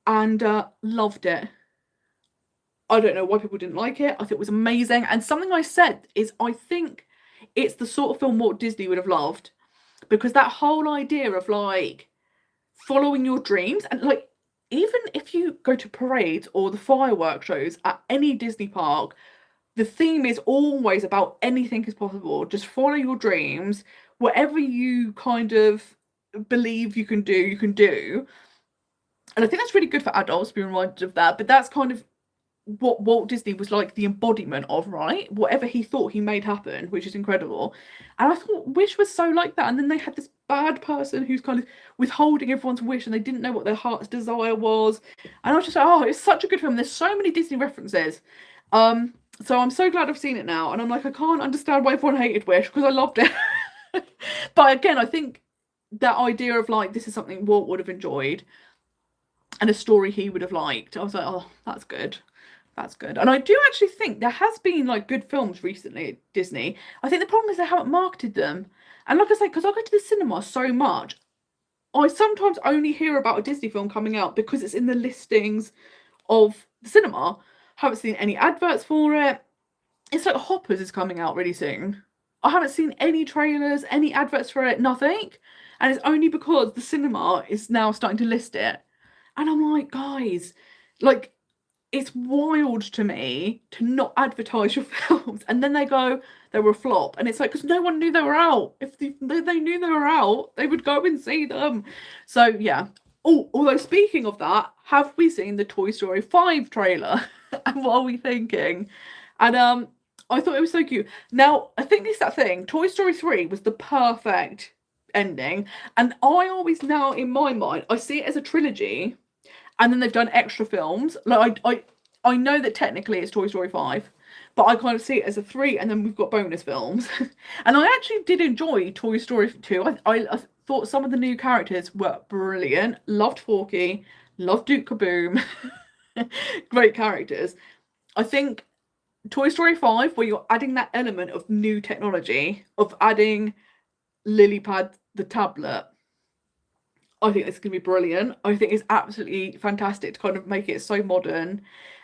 and loved it. I don't know why people didn't like it. I thought it was amazing. And something I said is, I think it's the sort of film Walt Disney would have loved. Because that whole idea of like following your dreams, and like even if you go to parades or the fireworks shows at any Disney park, the theme is always about anything is possible. Just follow your dreams. Whatever you kind of believe you can do, you can do. And I think that's really good for adults to be reminded of that. But that's kind of what Walt Disney was like the embodiment of, right? Whatever he thought he made happen, which is incredible. And I thought Wish was so like that. And then they had this bad person who's kind of withholding everyone's wish and they didn't know what their heart's desire was. And I was just like, oh, it's such a good film. There's so many Disney references. So I'm so glad I've seen it now. And I'm like, I can't understand why everyone hated Wish because I loved it. But again, I think that idea of like, this is something Walt would have enjoyed and a story he would have liked. I was like, oh, that's good. That's good. And I do actually think there has been like good films recently at Disney. I think the problem is they haven't marketed them. And like I say, because I go to the cinema so much, I sometimes only hear about a Disney film coming out because it's in the listings of the cinema. Haven't seen any adverts for it. It's like Hoppers is coming out really soon. I haven't seen any trailers, any adverts for it, nothing. And it's only because the cinema is now starting to list it. And I'm like, guys, like, it's wild to me to not advertise your films. And then they go, they were a flop. And it's like, because no one knew they were out. If they knew they were out, they would go and see them. So, yeah. Oh, although speaking of that, have we seen the Toy Story 5 trailer? And what are we thinking? And I thought it was so cute. Now, I think it's that thing. Toy Story 3 was the perfect ending. And I always now, in my mind, I see it as a trilogy. And then they've done extra films. Like I know that technically it's Toy Story 5, but I kind of see it as a 3, and then we've got bonus films. And I actually did enjoy Toy Story 2. I thought some of the new characters were brilliant. Loved Forky, loved Duke Kaboom. Great characters. I think Toy Story 5, where you're adding that element of new technology, of adding Lilypad the tablet, I think this is going to be brilliant. I think it's absolutely fantastic to kind of make it so modern.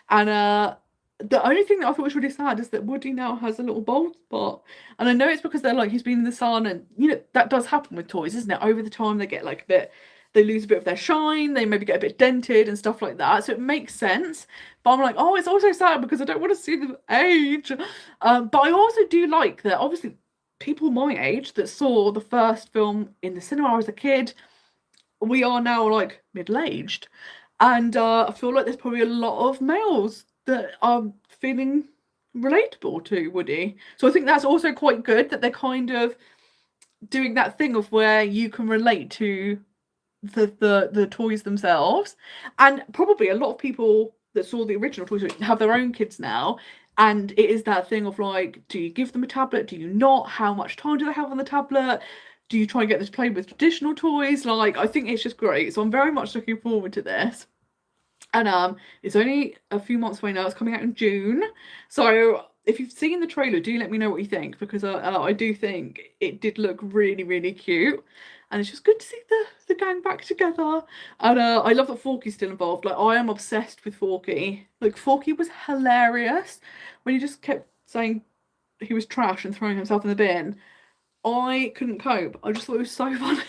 And the only thing that I thought was really sad is that Woody now has a little bald spot. And I know it's because they're like, he's been in the sun, and you know, that does happen with toys, isn't it? Over the time they get like a bit, they lose a bit of their shine, they maybe get a bit dented and stuff like that. So it makes sense. But I'm like, oh, it's also sad because I don't want to see them age. But I also do like that, obviously, people my age that saw the first film in the cinema as a kid, we are now like middle-aged, and I feel like there's probably a lot of males that are feeling relatable to Woody. So I think that's also quite good that they're kind of doing that thing of where you can relate to the toys themselves. And probably a lot of people that saw the original Toy Story have their own kids now, and it is that thing of like, do you give them a tablet, do you not, how much time do they have on the tablet? Do you try and get them to play with traditional toys? Like, I think it's just great. So I'm very much looking forward to this. And it's only a few months away now. It's coming out in June. So if you've seen the trailer, do let me know what you think, because I do think it did look really, really cute. And it's just good to see the gang back together. And I love that Forky's still involved. Like, I am obsessed with Forky. Like, Forky was hilarious when he just kept saying he was trash and throwing himself in the bin. I couldn't cope. I just thought it was so funny.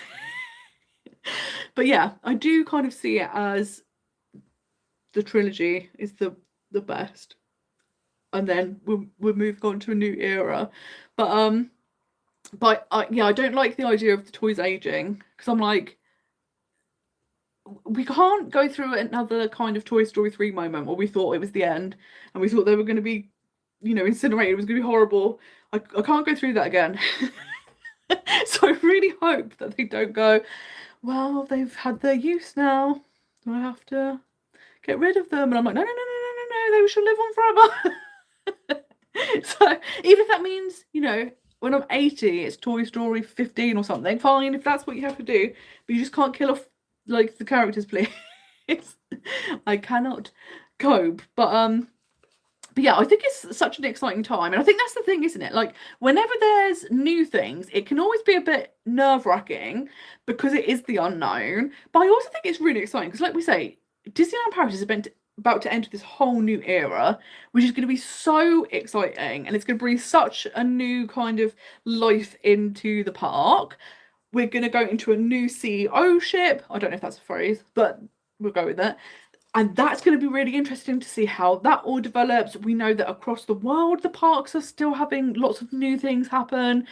But yeah, I do kind of see it as the trilogy is the best, and then we're moving on to a new era. But yeah, I don't like the idea of the toys aging, because I'm like, we can't go through another kind of Toy Story 3 moment where we thought it was the end and we thought they were going to be, you know, incinerated. It was going to be horrible. I can't go through that again. So I really hope that they don't go, well, they've had their use now, do I have to get rid of them? And I'm like, no, they should live on forever. So even if that means, you know, when I'm 80, it's Toy Story 15 or something, fine, if that's what you have to do, but you just can't kill off, like, the characters, please. I cannot cope. But yeah, I think it's such an exciting time. And I think that's the thing, isn't it? Like, whenever there's new things, it can always be a bit nerve-wracking because it is the unknown. But I also think it's really exciting because, like we say, Disneyland Paris is about to enter this whole new era, which is going to be so exciting. And it's going to bring such a new kind of life into the park. We're going to go into a new CEO ship. I don't know if that's a phrase, but we'll go with it. And that's going to be really interesting to see how that all develops. We know that across the world, the parks are still having lots of new things happen.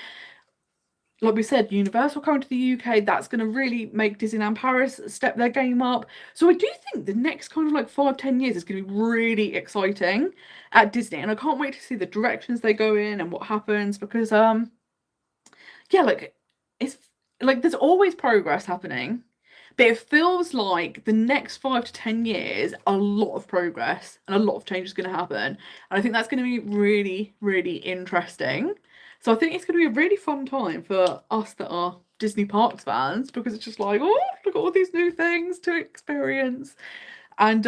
Like we said, Universal coming to the UK, that's going to really make Disneyland Paris step their game up. So I do think the next kind of like 5-10 years is going to be really exciting at Disney. And I can't wait to see the directions they go in and what happens, because, yeah, like, it's like there's always progress happening. But it feels like the next 5 to 10 years, a lot of progress and a lot of change is going to happen. And I think that's going to be really, really interesting. So I think it's going to be a really fun time for us that are Disney Parks fans, because it's just like, oh, look at all these new things to experience. And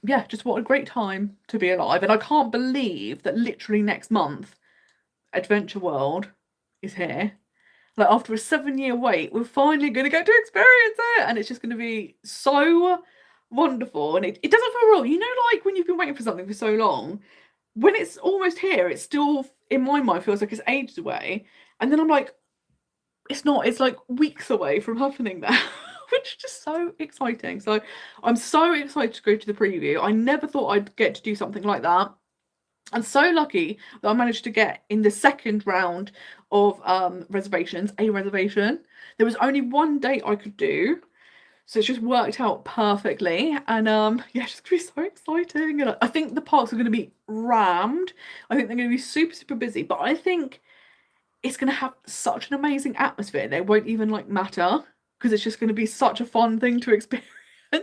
yeah, just what a great time to be alive. And I can't believe that literally next month, Adventure World is here. Like, after a 7-year wait, we're finally going to get to experience it, and it's just going to be so wonderful. And it doesn't feel real, you know, like when you've been waiting for something for so long, when it's almost here, it still, in my mind, feels like it's ages away, and then I'm like, it's not, it's like weeks away from happening now. Which is just so exciting. So I'm so excited to go to the preview. I never thought I'd get to do something like that. I'm so lucky that I managed to get in the second round of reservations, a reservation. There was only one date I could do, so it's just worked out perfectly. And yeah, it's just gonna be so exciting. And I think the parks are going to be rammed. I think they're going to be super, super busy, but I think it's going to have such an amazing atmosphere. They won't even like matter, because it's just going to be such a fun thing to experience. So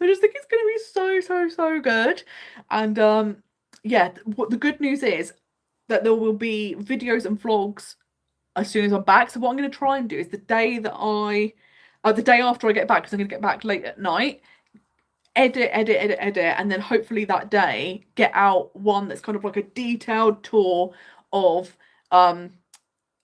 I just think it's going to be so good. And yeah, what the good news is that there will be videos and vlogs as soon as I'm back. So what I'm going to try and do is the day after I get back, because I'm going to get back late at night, edit, and then hopefully that day get out one that's kind of like a detailed tour of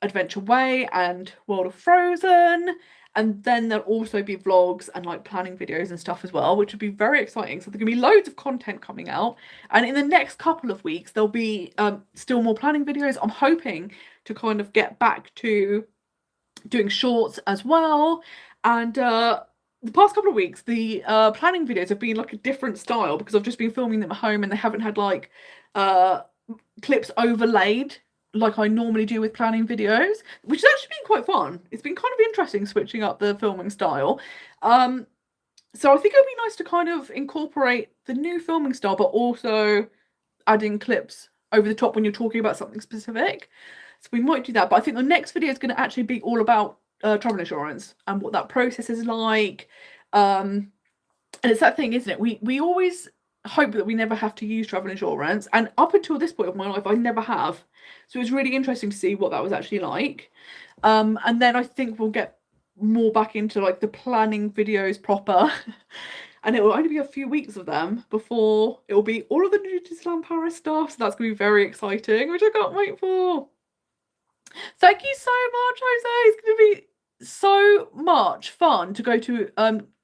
Adventure Way and World of Frozen. And then there'll also be vlogs and like planning videos and stuff as well, which would be very exciting. So there's going to be loads of content coming out. And in the next couple of weeks, there'll be still more planning videos. I'm hoping to kind of get back to doing shorts as well. And the past couple of weeks, the planning videos have been like a different style, because I've just been filming them at home and they haven't had like clips overlaid like I normally do with planning videos, which has actually been quite fun. It's been kind of interesting switching up the filming style. So I think it would be nice to kind of incorporate the new filming style, but also adding clips over the top when you're talking about something specific. So we might do that. But I think the next video is going to actually be all about travel insurance and what that process is like. And it's that thing, isn't it? We always hope that we never have to use travel insurance. And up until this point of my life, I never have. So it was really interesting to see what that was actually like. And then I think we'll get more back into like the planning videos proper. And it will only be a few weeks of them before it will be all of the new Disneyland Paris stuff. So that's going to be very exciting, which I can't wait for. Thank you so much, Jose. It's going to be so much fun to go to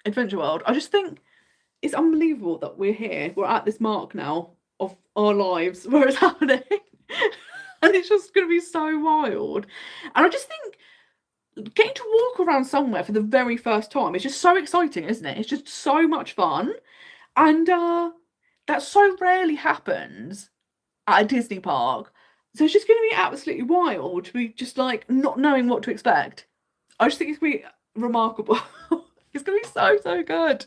Adventure World. I just think it's unbelievable that we're here. We're at this mark now of our lives where it's happening. And it's just going to be so wild. And I just think getting to walk around somewhere for the very first time is just so exciting, isn't it? It's just so much fun. And that so rarely happens at a Disney park. So it's just going to be absolutely wild to be just like not knowing what to expect. I just think it's going to be remarkable. It's going to be so, so good.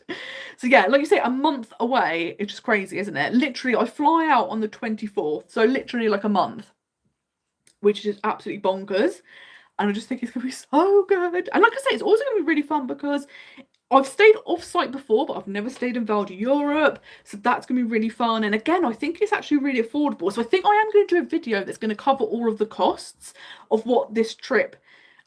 So yeah, like you say, a month away. It's just crazy, isn't it? Literally, I fly out on the 24th. So literally like a month, which is absolutely bonkers. And I just think it's going to be so good. And like I say, it's also going to be really fun because I've stayed off-site before, but I've never stayed in Val d'Europe. So that's going to be really fun. And again, I think it's actually really affordable. So I think I am going to do a video that's going to cover all of the costs of what this trip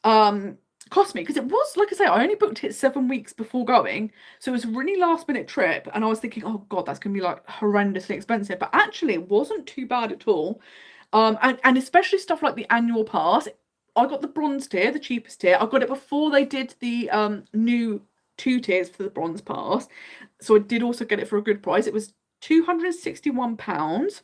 cost me. Because it was, like I say, I only booked it 7 weeks before going. So it was a really last-minute trip. And I was thinking, oh, God, that's going to be like horrendously expensive. But actually, it wasn't too bad at all. And especially stuff like the annual pass. I got the bronze tier, the cheapest tier. I got it before they did the new 2 tiers for the bronze pass. So I did also get it for a good price. It was £261.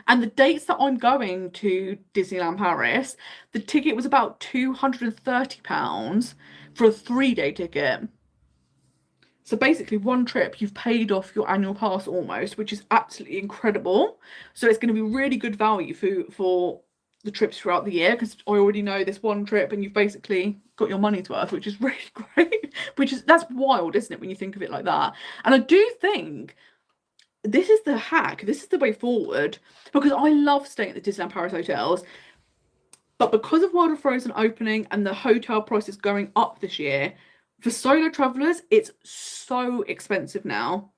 And the dates that I'm going to Disneyland Paris, the ticket was about £230 for a 3-day ticket. So basically one trip, you've paid off your annual pass almost, which is absolutely incredible. So it's going to be really good value for the trips throughout the year, because I already know this one trip and you've basically got your money's worth, which is really great. That's wild, isn't it, when you think of it like that? And I do think this is the hack, this is the way forward, because I love staying at the Disneyland Paris hotels, but because of World of Frozen opening and the hotel prices going up this year, for solo travelers, it's so expensive now.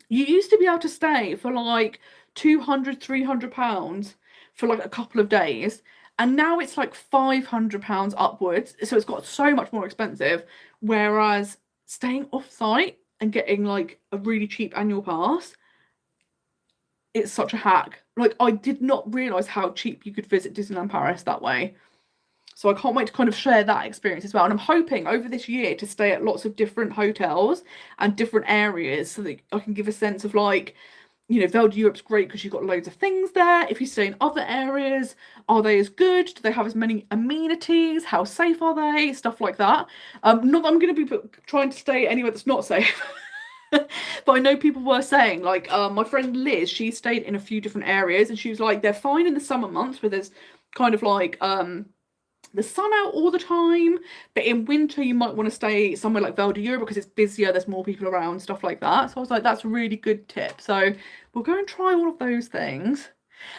You used to be able to stay for like £200-300 for like a couple of days, and now it's like £500 upwards. So it's got so much more expensive, whereas staying off-site and getting like a really cheap annual pass, it's such a hack. Like, I did not realise how cheap you could visit Disneyland Paris that way. So I can't wait to kind of share that experience as well. And I'm hoping over this year to stay at lots of different hotels and different areas so that I can give a sense of like, you know, Val d'Europe's great because you've got loads of things there. If you stay in other areas, are they as good? Do they have as many amenities? How safe are they? Stuff like that. Not that I'm going to be trying to stay anywhere that's not safe. But I know people were saying, like, my friend Liz, she stayed in a few different areas and she was like, they're fine in the summer months where there's kind of like the sun out all the time, but in winter you might want to stay somewhere like Val d'Europe because it's busier, there's more people around, stuff like that. So I was like, that's a really good tip. So we'll go and try all of those things.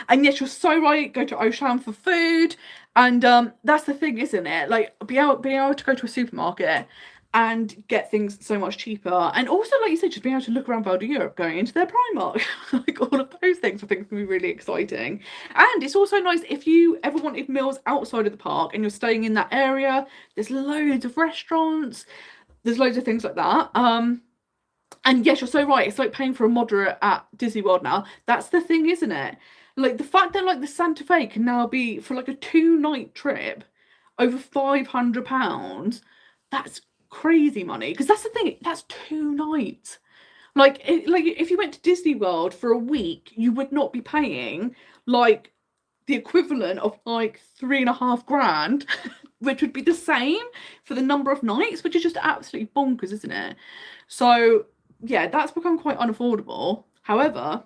And yes, you're so right, go to Auchan for food. And that's the thing, isn't it? Like, being able to go to a supermarket and get things so much cheaper. And also, like you said, just being able to look around Val d'Europe going into their Primark. Like, all of those things I think can be really exciting. And it's also nice if you ever wanted meals outside of the park and you're staying in that area, there's loads of restaurants, there's loads of things like that. And yes, you're so right, it's like paying for a moderate at Disney World now. That's the thing, isn't it? Like, the fact that like the Santa Fe can now be, for like a 2-night trip, over £500, that's crazy money. Because that's the thing, that's 2 nights. Like if you went to Disney World for a week, you would not be paying like the equivalent of like 3.5 grand, which would be the same for the number of nights, which is just absolutely bonkers, isn't it? So yeah, that's become quite unaffordable. However,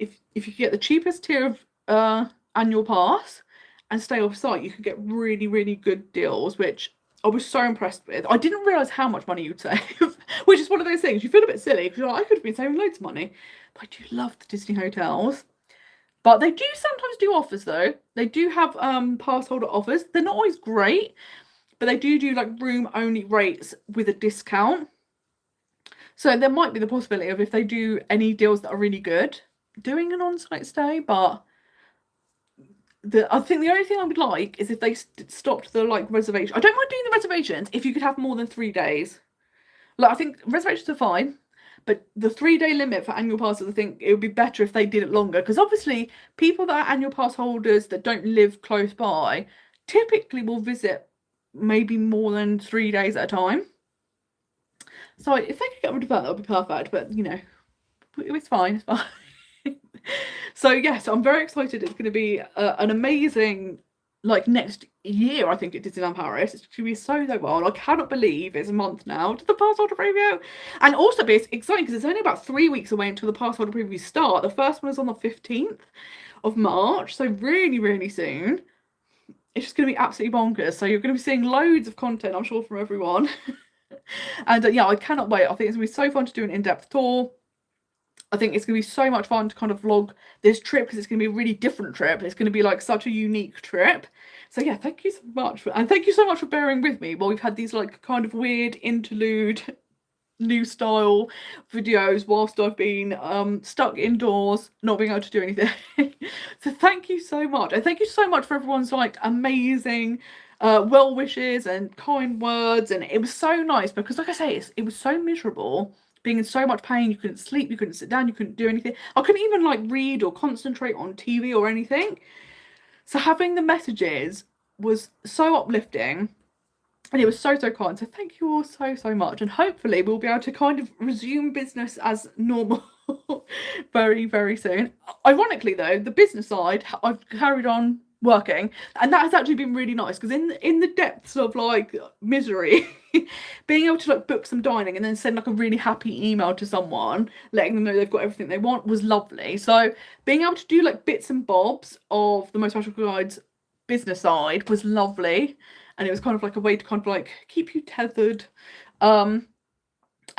if you get the cheapest tier of annual pass and stay off site, you can get really, really good deals, which I was so impressed with. I didn't realise how much money you'd save, which is one of those things you feel a bit silly because you're like, I could have been saving loads of money. But I do love the Disney hotels. But they do sometimes do offers though. They do have pass holder offers. They're not always great, but they do like room only rates with a discount. So there might be the possibility of, if they do any deals that are really good, doing an on-site stay, but I think the only thing I would like is if they stopped the like reservation. I don't mind doing the reservations if you could have more than 3 days. Like, I think reservations are fine, but the 3-day limit for annual passes, I think it would be better if they did it longer, because obviously people that are annual pass holders that don't live close by typically will visit maybe more than 3 days at a time. So if they could get rid of that would be perfect, but you know, it's fine, it's fine. So yes, I'm very excited. It's going to be an amazing, like, next year, I think, at Disneyland Paris. It's going to be so well. I cannot believe it's a month now to the pass holder preview. And also it's exciting because it's only about 3 weeks away until the pass holder previews start. The first one is on the 15th of March, so really, really soon. It's just going to be absolutely bonkers. So you're going to be seeing loads of content, I'm sure, from everyone. And yeah, I cannot wait. I think it's going to be so fun to do an in-depth tour. I think it's going to be so much fun to kind of vlog this trip, because it's going to be a really different trip. It's going to be like such a unique trip. So yeah, thank you so much. And thank you so much for bearing with me while we've had these like kind of weird interlude new style videos whilst I've been stuck indoors, not being able to do anything. So thank you so much. And thank you so much for everyone's like amazing well wishes and kind words. And it was so nice because, like I say, it was so miserable being in so much pain. You couldn't sleep, you couldn't sit down, you couldn't do anything. I couldn't even like read or concentrate on TV or anything. So having the messages was so uplifting, and it was so kind. So thank you all so much, and hopefully we'll be able to kind of resume business as normal very, very soon. Ironically though, the business side I've carried on working, and that has actually been really nice, because in the depths of like misery being able to like book some dining and then send like a really happy email to someone letting them know they've got everything they want was lovely. So being able to do like bits and bobs of the Most Magical Guides business side was lovely, and it was kind of like a way to kind of like keep you tethered. And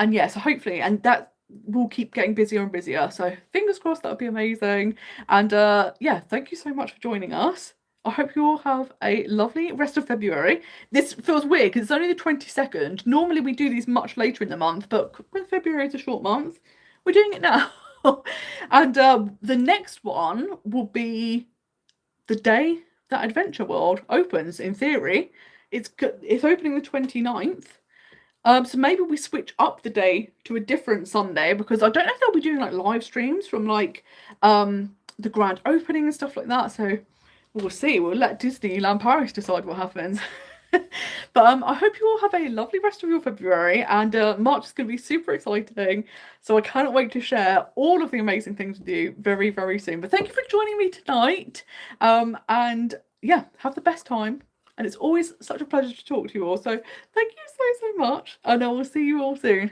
yeah, so hopefully, and that will keep getting busier and busier, so fingers crossed, that would be amazing. And yeah, thank you so much for joining us. I hope you all have a lovely rest of February. This feels weird because it's only the 22nd. Normally we do these much later in the month, but when February is a short month, we're doing it now. And the next one will be the day that Adventure World opens, in theory. It's opening the 29th. So maybe we switch up the day to a different Sunday, because I don't know if they'll be doing like live streams from like the grand opening and stuff like that. So we'll see. We'll let Disneyland Paris decide what happens. But I hope you all have a lovely rest of your February, and March is going to be super exciting. So I cannot wait to share all of the amazing things with you very, very soon. But thank you for joining me tonight. And yeah, have the best time. And it's always such a pleasure to talk to you all. So thank you so much. And I will see you all soon.